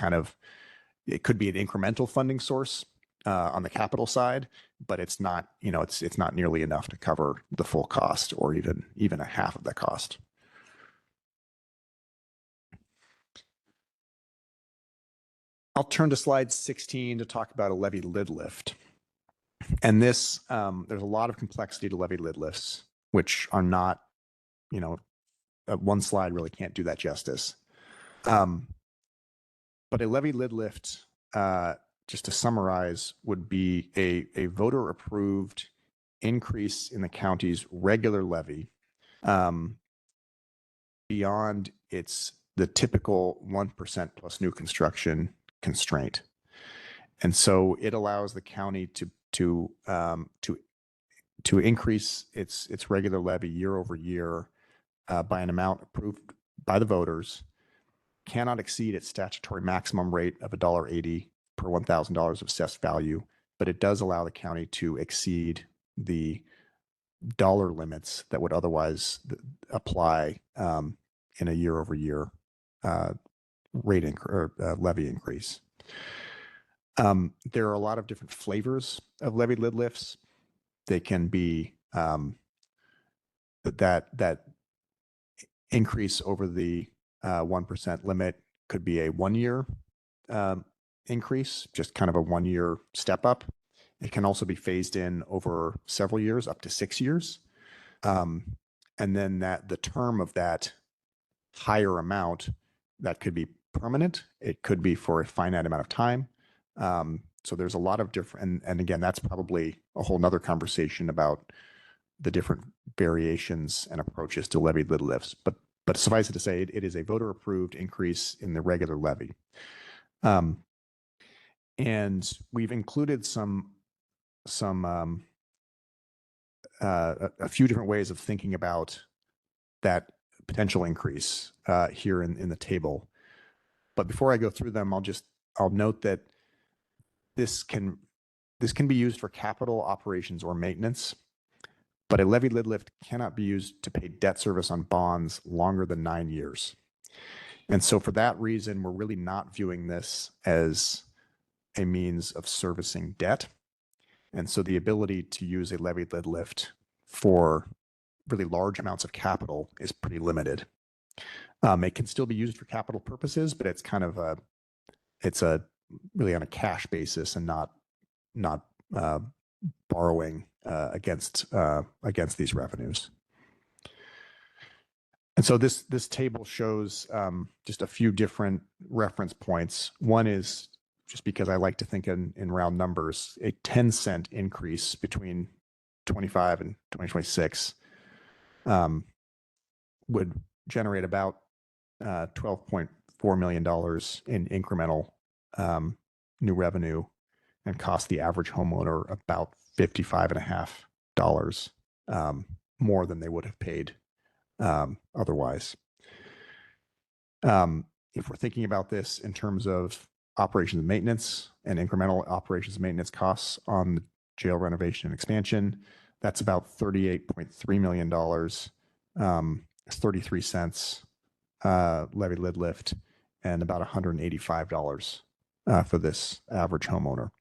could be an incremental funding source on the capital side, but it's not, it's not nearly enough to cover the full cost or even a half of the cost. I'll turn to slide 16 to talk about a levy lid lift. And this, there's a lot of complexity to levy lid lifts, which are not, one slide really can't do that justice. But a levy lid lift, just to summarize, would be a voter approved increase in the county's regular levy beyond the typical 1% plus new construction constraint. And so it allows the county to increase its regular levy year over year by an amount approved by the voters, cannot exceed its statutory maximum rate of $1.80 per $1,000 of assessed value, but it does allow the county to exceed the dollar limits that would otherwise apply in a year over year levy increase. There are a lot of different flavors of levy lid lifts. they can be that increase over the 1% limit could be a 1-year increase, just kind of a 1-year step up. It can also be phased in over several years, up to 6 years. And then the term of that higher amount, that could be permanent. It could be for a finite amount of time. So there's a lot of different, and again, that's probably a whole nother conversation about the different variations and approaches to levied lid lifts. But suffice it to say, it is a voter approved increase in the regular levy. And we've included a few different ways of thinking about that potential increase here in the table. But before I go through them, I'll note that this can be used for capital operations or maintenance, but a levied lid lift cannot be used to pay debt service on bonds longer than 9 years. And so for that reason, we're really not viewing this as a means of servicing debt. And so the ability to use a levied lid lift for really large amounts of capital is pretty limited. It can still be used for capital purposes, but it's kind of really on a cash basis and not borrowing against these revenues. And so this table shows just a few different reference points. One is, just because I like to think in round numbers, a 10-cent increase between 25 and 2026 would generate about $12.4 million in incremental new revenue and cost the average homeowner about $55.50 more than they would have paid otherwise. If we're thinking about this in terms of operations and maintenance and incremental operations and maintenance costs on the jail renovation and expansion, that's about $38.3 million, 33 cents levy lid lift, and about $185 for this average homeowner.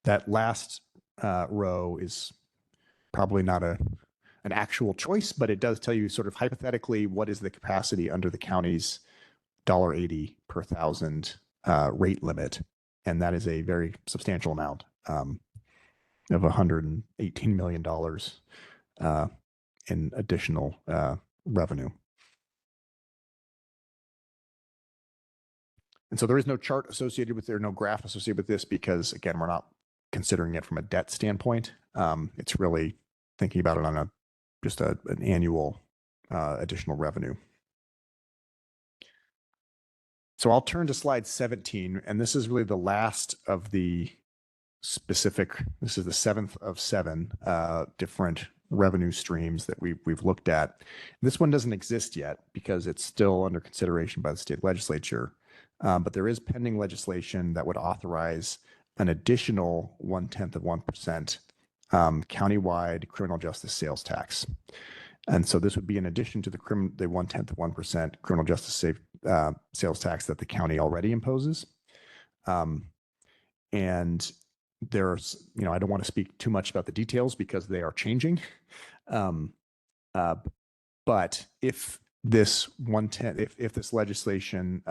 That last row is probably not an actual choice, but it does tell you sort of hypothetically what is the capacity under the county's $1.80 per thousand rate limit. And that is a very substantial amount of $118 million in additional revenue. And so there is no chart associated with, there, no graph associated with this, because again, we're not considering it from a debt standpoint. It's really thinking about it on just an annual additional revenue. So I'll turn to slide 17, and this is really the last of the specific, this is the 7th of 7 different revenue streams that we've looked at. This one doesn't exist yet because it's still under consideration by the state legislature, but there is pending legislation that would authorize an additional 1/10% countywide criminal justice sales tax. And so this would be in addition to the 1/10% criminal justice sales tax that the county already imposes. And there's, I don't want to speak too much about the details because they are changing. But if this 1/10, if this legislation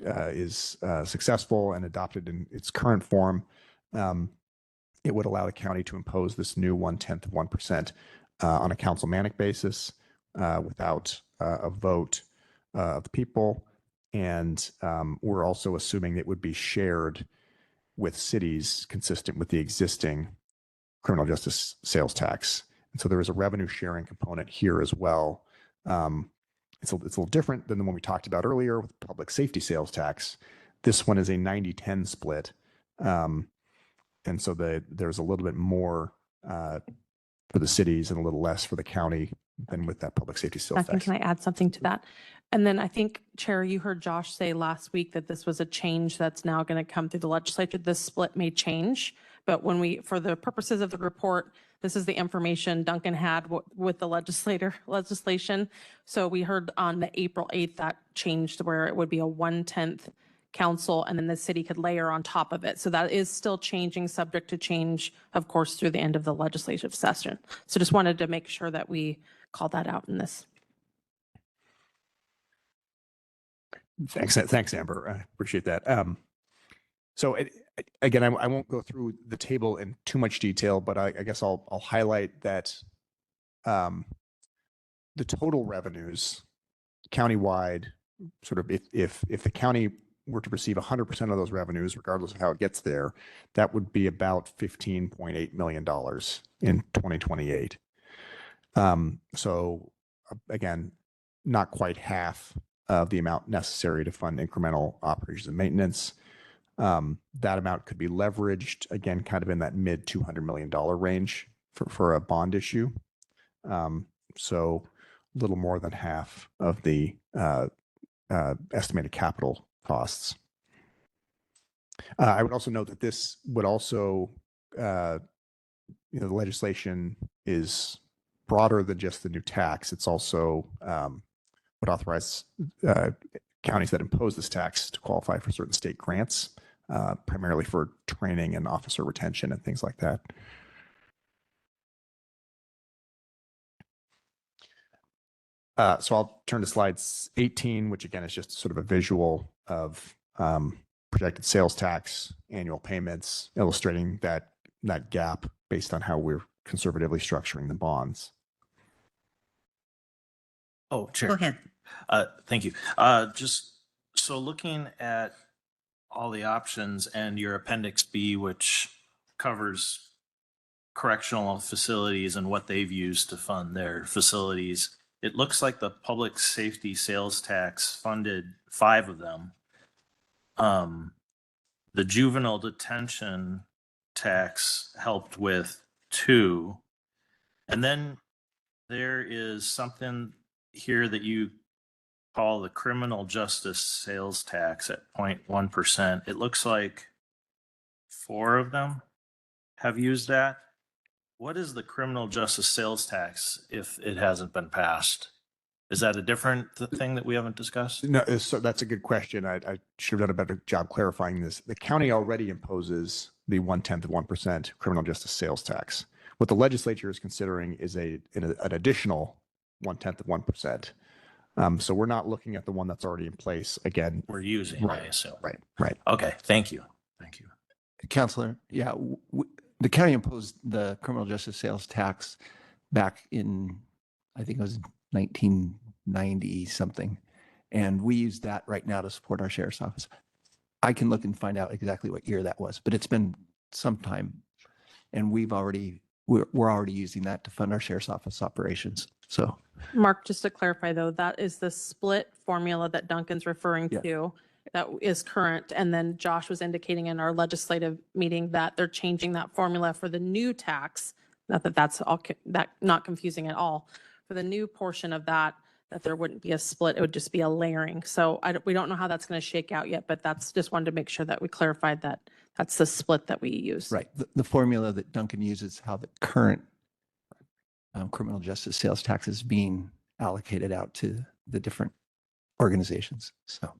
is successful and adopted in its current form, it would allow the county to impose this new 1/10% on a councilmanic basis without a vote of the people. And we're also assuming it would be shared with cities consistent with the existing criminal justice sales tax. And so there is a revenue sharing component here as well. It's a little different than the one we talked about earlier with public safety sales tax. This one is a 90-10 split. And so there's a little bit more for the cities and a little less for the county than with that public safety sales tax. Can I add something to that? And then I think, Chair, you heard Josh say last week that this was a change that's now going to come through the legislature. This split may change, but for the purposes of the report, this is the information Duncan had with the legislation. So we heard on the April 8th that changed where it would be a 1/10 council, and then the city could layer on top of it. So that is still changing, subject to change, of course, through the end of the legislative session. So just wanted to make sure that we call that out in this. Thanks, Amber. I appreciate that. So again, I won't go through the table in too much detail, but I guess I'll highlight that the total revenues countywide, sort of if the county were to receive 100% of those revenues, regardless of how it gets there, that would be about $15.8 million in 2028. So again, not quite half of the amount necessary to fund incremental operations and maintenance. That amount could be leveraged, again, kind of in that mid $200 million range for a bond issue. So a little more than half of the estimated capital costs. I would also note that this would also, the legislation is broader than just the new tax. It's also would authorize counties that impose this tax to qualify for certain state grants, primarily for training and officer retention and things like that. So I'll turn to slide 18, which again is just sort of a visual of projected sales tax, annual payments, illustrating that gap based on how we're conservatively structuring the bonds. Oh, Chair. Go ahead. Thank you. Just so looking at all the options and your Appendix B, which covers correctional facilities and what they've used to fund their facilities, it looks like the public safety sales tax funded 5 of them. The juvenile detention tax helped with 2. And then there is something here that you call the criminal justice sales tax at 0.1%. It looks like 4 of them have used that. What is the criminal justice sales tax if it hasn't been passed? Is that a different thing that we haven't discussed? No, so that's a good question. I should have done a better job clarifying this. The county already imposes the 0.1% criminal justice sales tax. What the legislature is considering is an additional 0.1%. So we're not looking at the one that's already in place again. We're using, I assume. Right. Okay, thank you. Thank you. Counselor, yeah, the county imposed the criminal justice sales tax back in, I think it was 1990 something. And we use that right now to support our sheriff's office. I can look and find out exactly what year that was, but it's been some time. And we're already using that to fund our sheriff's office operations. So Mark, just to clarify though, that is the split formula that Duncan's referring to that is current. And then Josh was indicating in our legislative meeting that they're changing that formula for the new tax. Not that that's all, not confusing at all. For the new portion of that there wouldn't be a split, it would just be a layering. So we don't know how that's going to shake out yet, but that's just wanted to make sure that we clarified that that's the split that we use. right, the formula that Duncan uses, how the current criminal justice sales tax is being allocated out to the different organizations. So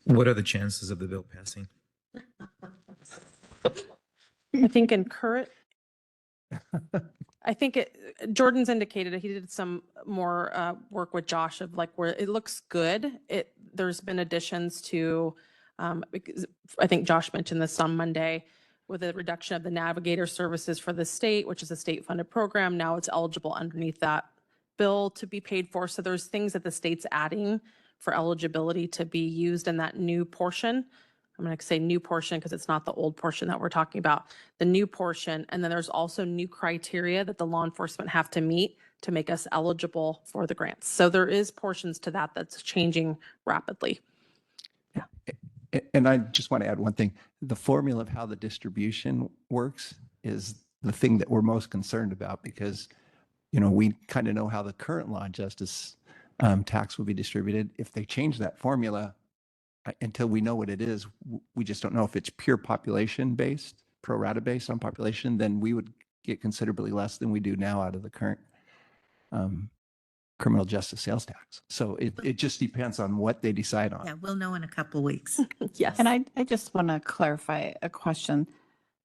What are the chances of the bill passing? I think in current, I think Jordan's indicated he did some more work with Josh of like where it looks good. There's been additions to, because I think Josh mentioned this on Monday, with a reduction of the navigator services for the state, which is a state funded program. Now it's eligible underneath that bill to be paid for. So there's things that the state's adding for eligibility to be used in that new portion. I'm going to say new portion because it's not the old portion that we're talking about, the new portion. And then there's also new criteria that the law enforcement have to meet to make us eligible for the grants. So there is portions to that that's changing rapidly. And I just want to add one thing. The formula of how the distribution works is the thing that we're most concerned about because, we kind of know how the current law and justice tax will be distributed. If they change that formula, until we know what it is, we just don't know if it's pure population based, pro rata based on population, then we would get considerably less than we do now out of the current criminal justice sales tax. So it just depends on what they decide on. Yeah, we'll know in a couple weeks. Yes. And I just want to clarify a question.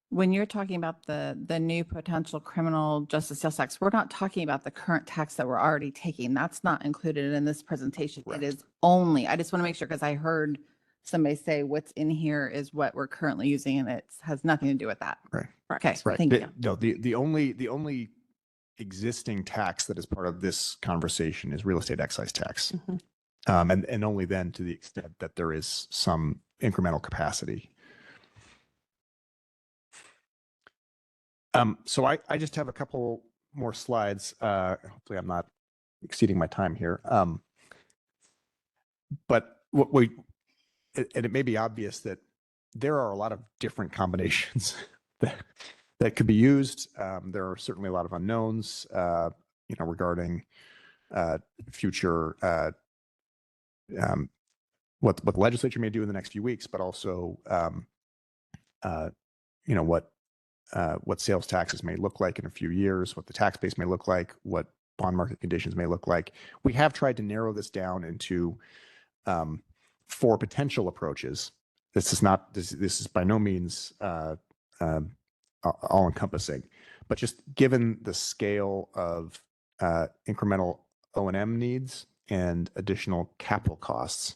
When you're talking about the new potential criminal justice sales tax, we're not talking about the current tax that we're already taking. That's not included in this presentation. Correct. It is only, I just want to make sure, because I heard somebody say what's in here is what we're currently using, and it has nothing to do with that. Right. Okay, Right. thank you. No, the only existing tax that is part of this conversation is real estate excise tax. And only then to the extent that there is some incremental capacity. So I just have a couple more slides. Hopefully I'm not exceeding my time here. But and it may be obvious that there are a lot of different combinations that could be used. There are certainly a lot of unknowns, regarding future what the legislature may do in the next few weeks, but also what sales taxes may look like in a few years, what the tax base may look like, what bond market conditions may look like. We have tried to narrow this down into 4 potential approaches. This is by no means all encompassing, but just given the scale of incremental O&M needs and additional capital costs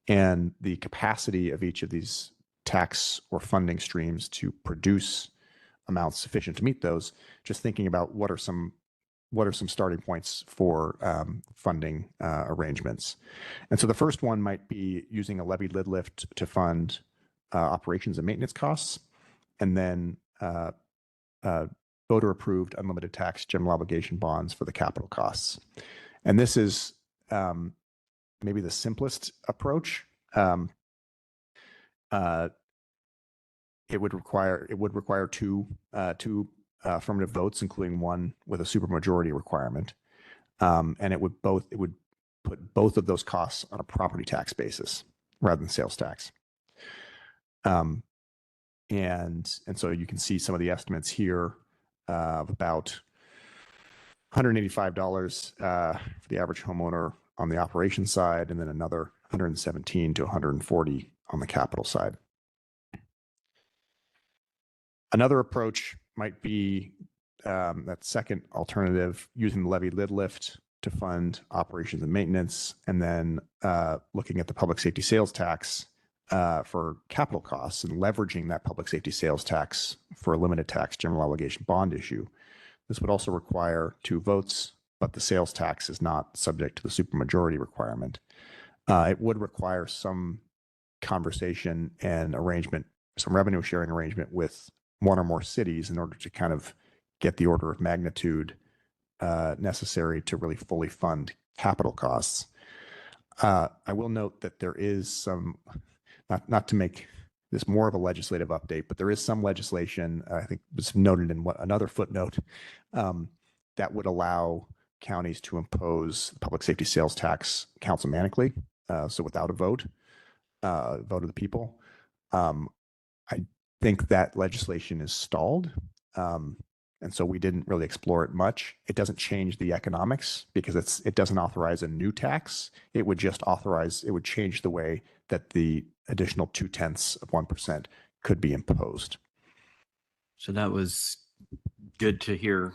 and the capacity of each of these tax or funding streams to produce amounts sufficient to meet those, just thinking about what are some starting points for funding arrangements. And so the first one might be using a levy lid lift to fund operations and maintenance costs, and then voter approved unlimited tax general obligation bonds for the capital costs. And this is maybe the simplest approach. It would require two affirmative votes, including one with a supermajority requirement, and it would put both of those costs on a property tax basis rather than sales tax. And so you can see some of the estimates here of about $185 for the average homeowner on the operations side, and then another $117 to $140 on the capital side. Another approach might be that second alternative, using the levy lid lift to fund operations and maintenance, and then looking at the public safety sales tax for capital costs and leveraging that public safety sales tax for a limited tax general obligation bond issue. This would also require 2 votes, but the sales tax is not subject to the supermajority requirement. It would require some conversation and arrangement, some revenue sharing arrangement with one or more cities in order to kind of get the order of magnitude necessary to really fully fund capital costs. I will note that there is some, not to make this more of a legislative update, but there is some legislation, I think was noted in another footnote, that would allow counties to impose public safety sales tax councilmanically, so without a vote of the people. I think that legislation is stalled. And so we didn't really explore it much. It doesn't change the economics because it doesn't authorize a new tax. It would change the way that the additional 0.2% could be imposed. So that was good to hear.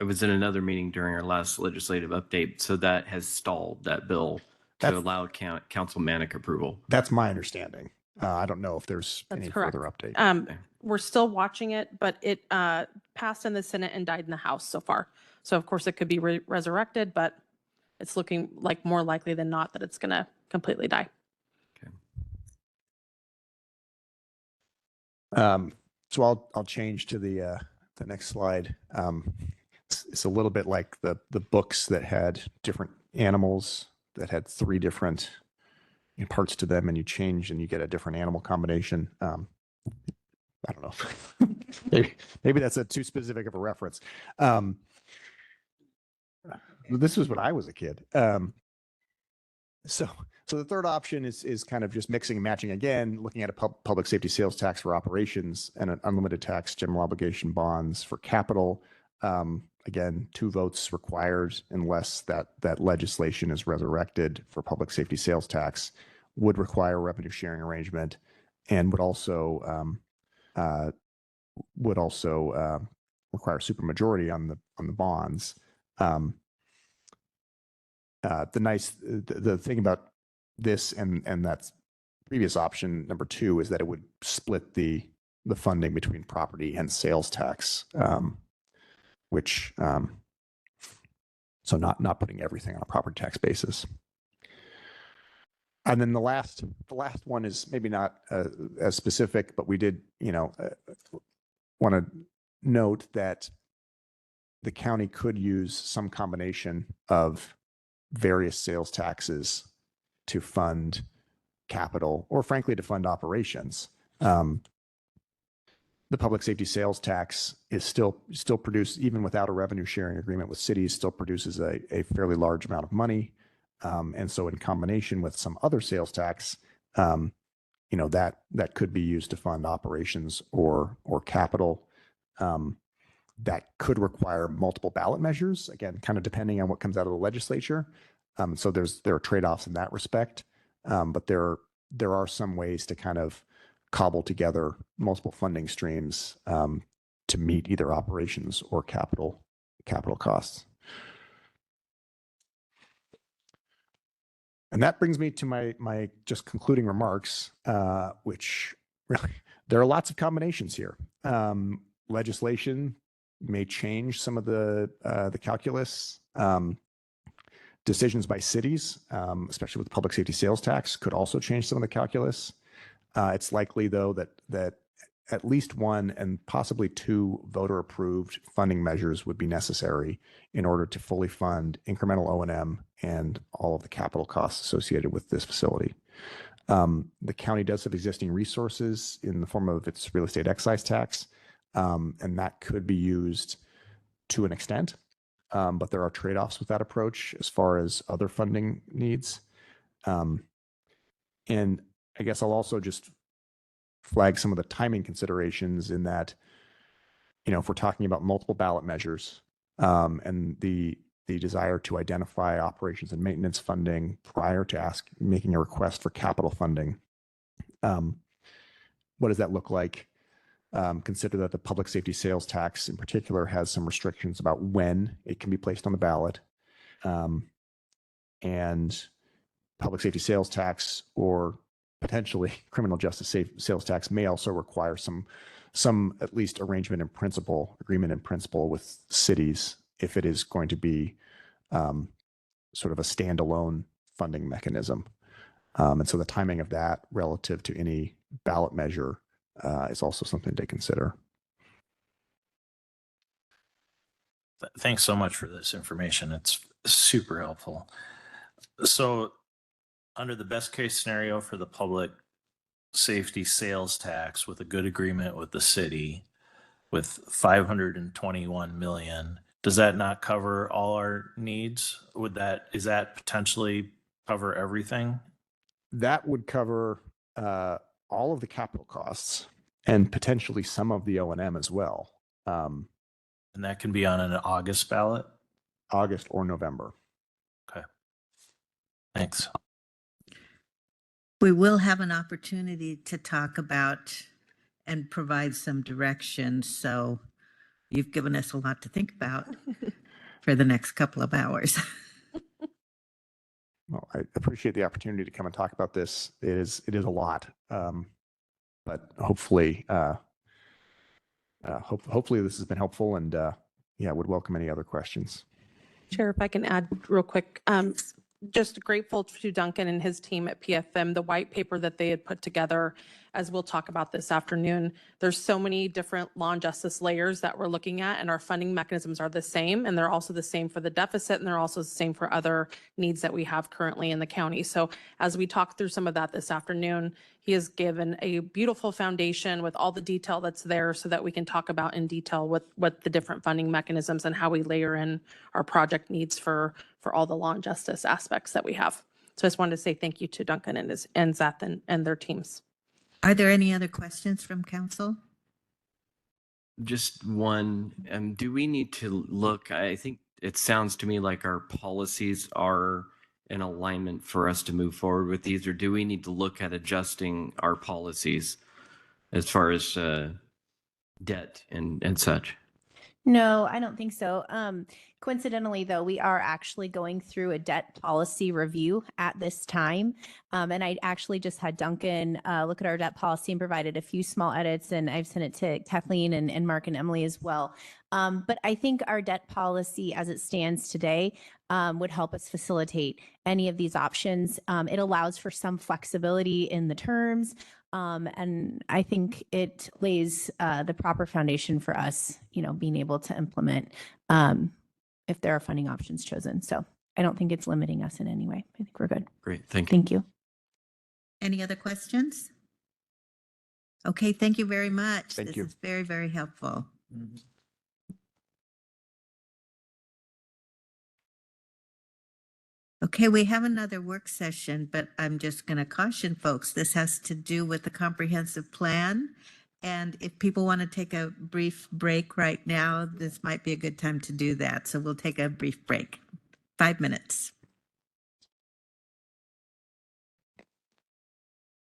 It was in another meeting during our last legislative update. So that has stalled that bill to allow councilmanic approval. That's my understanding. I don't know if there's any correct. further update. We're still watching it, but it passed in the Senate and died in the House so far. So of course it could be resurrected, but it's looking like more likely than not that it's going to completely die. Okay. So I'll change to the next slide. It's a little bit like the books that had different animals that had 3 different parts to them, and you change and you get a different animal combination. I don't know. maybe that's too specific of a reference. This was when I was a kid. So the third option is kind of just mixing and matching again, looking at a public safety sales tax for operations and an unlimited tax general obligation bonds for capital. again, 2 votes required unless that legislation is resurrected for public safety sales tax, would require a revenue sharing arrangement, and would also require supermajority on the bonds. The thing about this and that previous option number 2 is that it would split the funding between property and sales tax, which so not putting everything on a property tax basis. And then the last one is maybe not as specific, but we did want to note that the county could use some combination of various sales taxes to fund capital, or frankly to fund operations. The public safety sales tax is still produced, even without a revenue sharing agreement with cities, still produces a fairly large amount of money. And so in combination with some other sales tax, that could be used to fund operations or capital. That could require multiple ballot measures, again, kind of depending on what comes out of the legislature. So there are trade-offs in that respect. But there are some ways to kind of cobble together multiple funding streams to meet either operations or capital costs. And that brings me to my just concluding remarks, which really, there are lots of combinations here. Legislation may change some of the calculus. Decisions by cities, especially with the public safety sales tax, could also change some of the calculus. It's likely, though, that at least 1 and possibly 2 voter-approved funding measures would be necessary in order to fully fund incremental O&M and all of the capital costs associated with this facility. The county does have existing resources in the form of its real estate excise tax, and that could be used to an extent. But there are trade-offs with that approach as far as other funding needs. And I guess I'll also just flag some of the timing considerations in that, if we're talking about multiple ballot measures and the desire to identify operations and maintenance funding prior to making a request for capital funding, what does that look like? Consider that the public safety sales tax in particular has some restrictions about when it can be placed on the ballot. And public safety sales tax, or potentially criminal justice sales tax, may also require some at least agreement in principle with cities if it is going to be sort of a standalone funding mechanism. And so the timing of that relative to any ballot measure is also something to consider. Thanks so much for this information. It's super helpful. So under the best case scenario for the public safety sales tax, with a good agreement with the city, with 521 million, does that not cover all our needs? Is that potentially cover everything? That would cover all of the capital costs and potentially some of the O&M as well. And that can be on an August ballot? August or November. Okay. Thanks. We will have an opportunity to talk about and provide some direction. So you've given us a lot to think about for the next couple of hours. Well, I appreciate the opportunity to come and talk about this. It is a lot, but hopefully, hopefully this has been helpful, and would welcome any other questions. Chair, if I can add real quick, just grateful to Duncan and his team at PFM, the white paper that they had put together, as we'll talk about this afternoon. There's so many different law and justice layers that we're looking at, and our funding mechanisms are the same, and they're also the same for the deficit, and they're also the same for other needs that we have currently in the county. So as we talk through some of that this afternoon, he has given a beautiful foundation with all the detail that's there so that we can talk about in detail what the different funding mechanisms and how we layer in our project needs for all the law and justice aspects that we have. So I just wanted to say thank you to Duncan and Zath and their teams. Are there any other questions from council? Just one, do we need to look, I think it sounds to me like our policies are in alignment for us to move forward with these, or do we need to look at adjusting our policies as far as debt and such? No, I don't think so. Coincidentally, though, we are actually going through a debt policy review at this time. And I actually just had Duncan look at our debt policy and provided a few small edits, and I've sent it to Kathleen and Mark and Emily as well. But I think our debt policy as it stands today would help us facilitate any of these options. It allows for some flexibility in the terms. And I think it lays the proper foundation for us, being able to implement if there are funding options chosen. So I don't think it's limiting us in any way. I think we're good. Great, thank you. Thank you. Any other questions? Okay, thank you very much. Thank you. This is very, very helpful. Okay, we have another work session, but I'm just going to caution folks, this has to do with the comprehensive plan. And if people want to take a brief break right now, this might be a good time to do that. So we'll take a brief break, 5 minutes.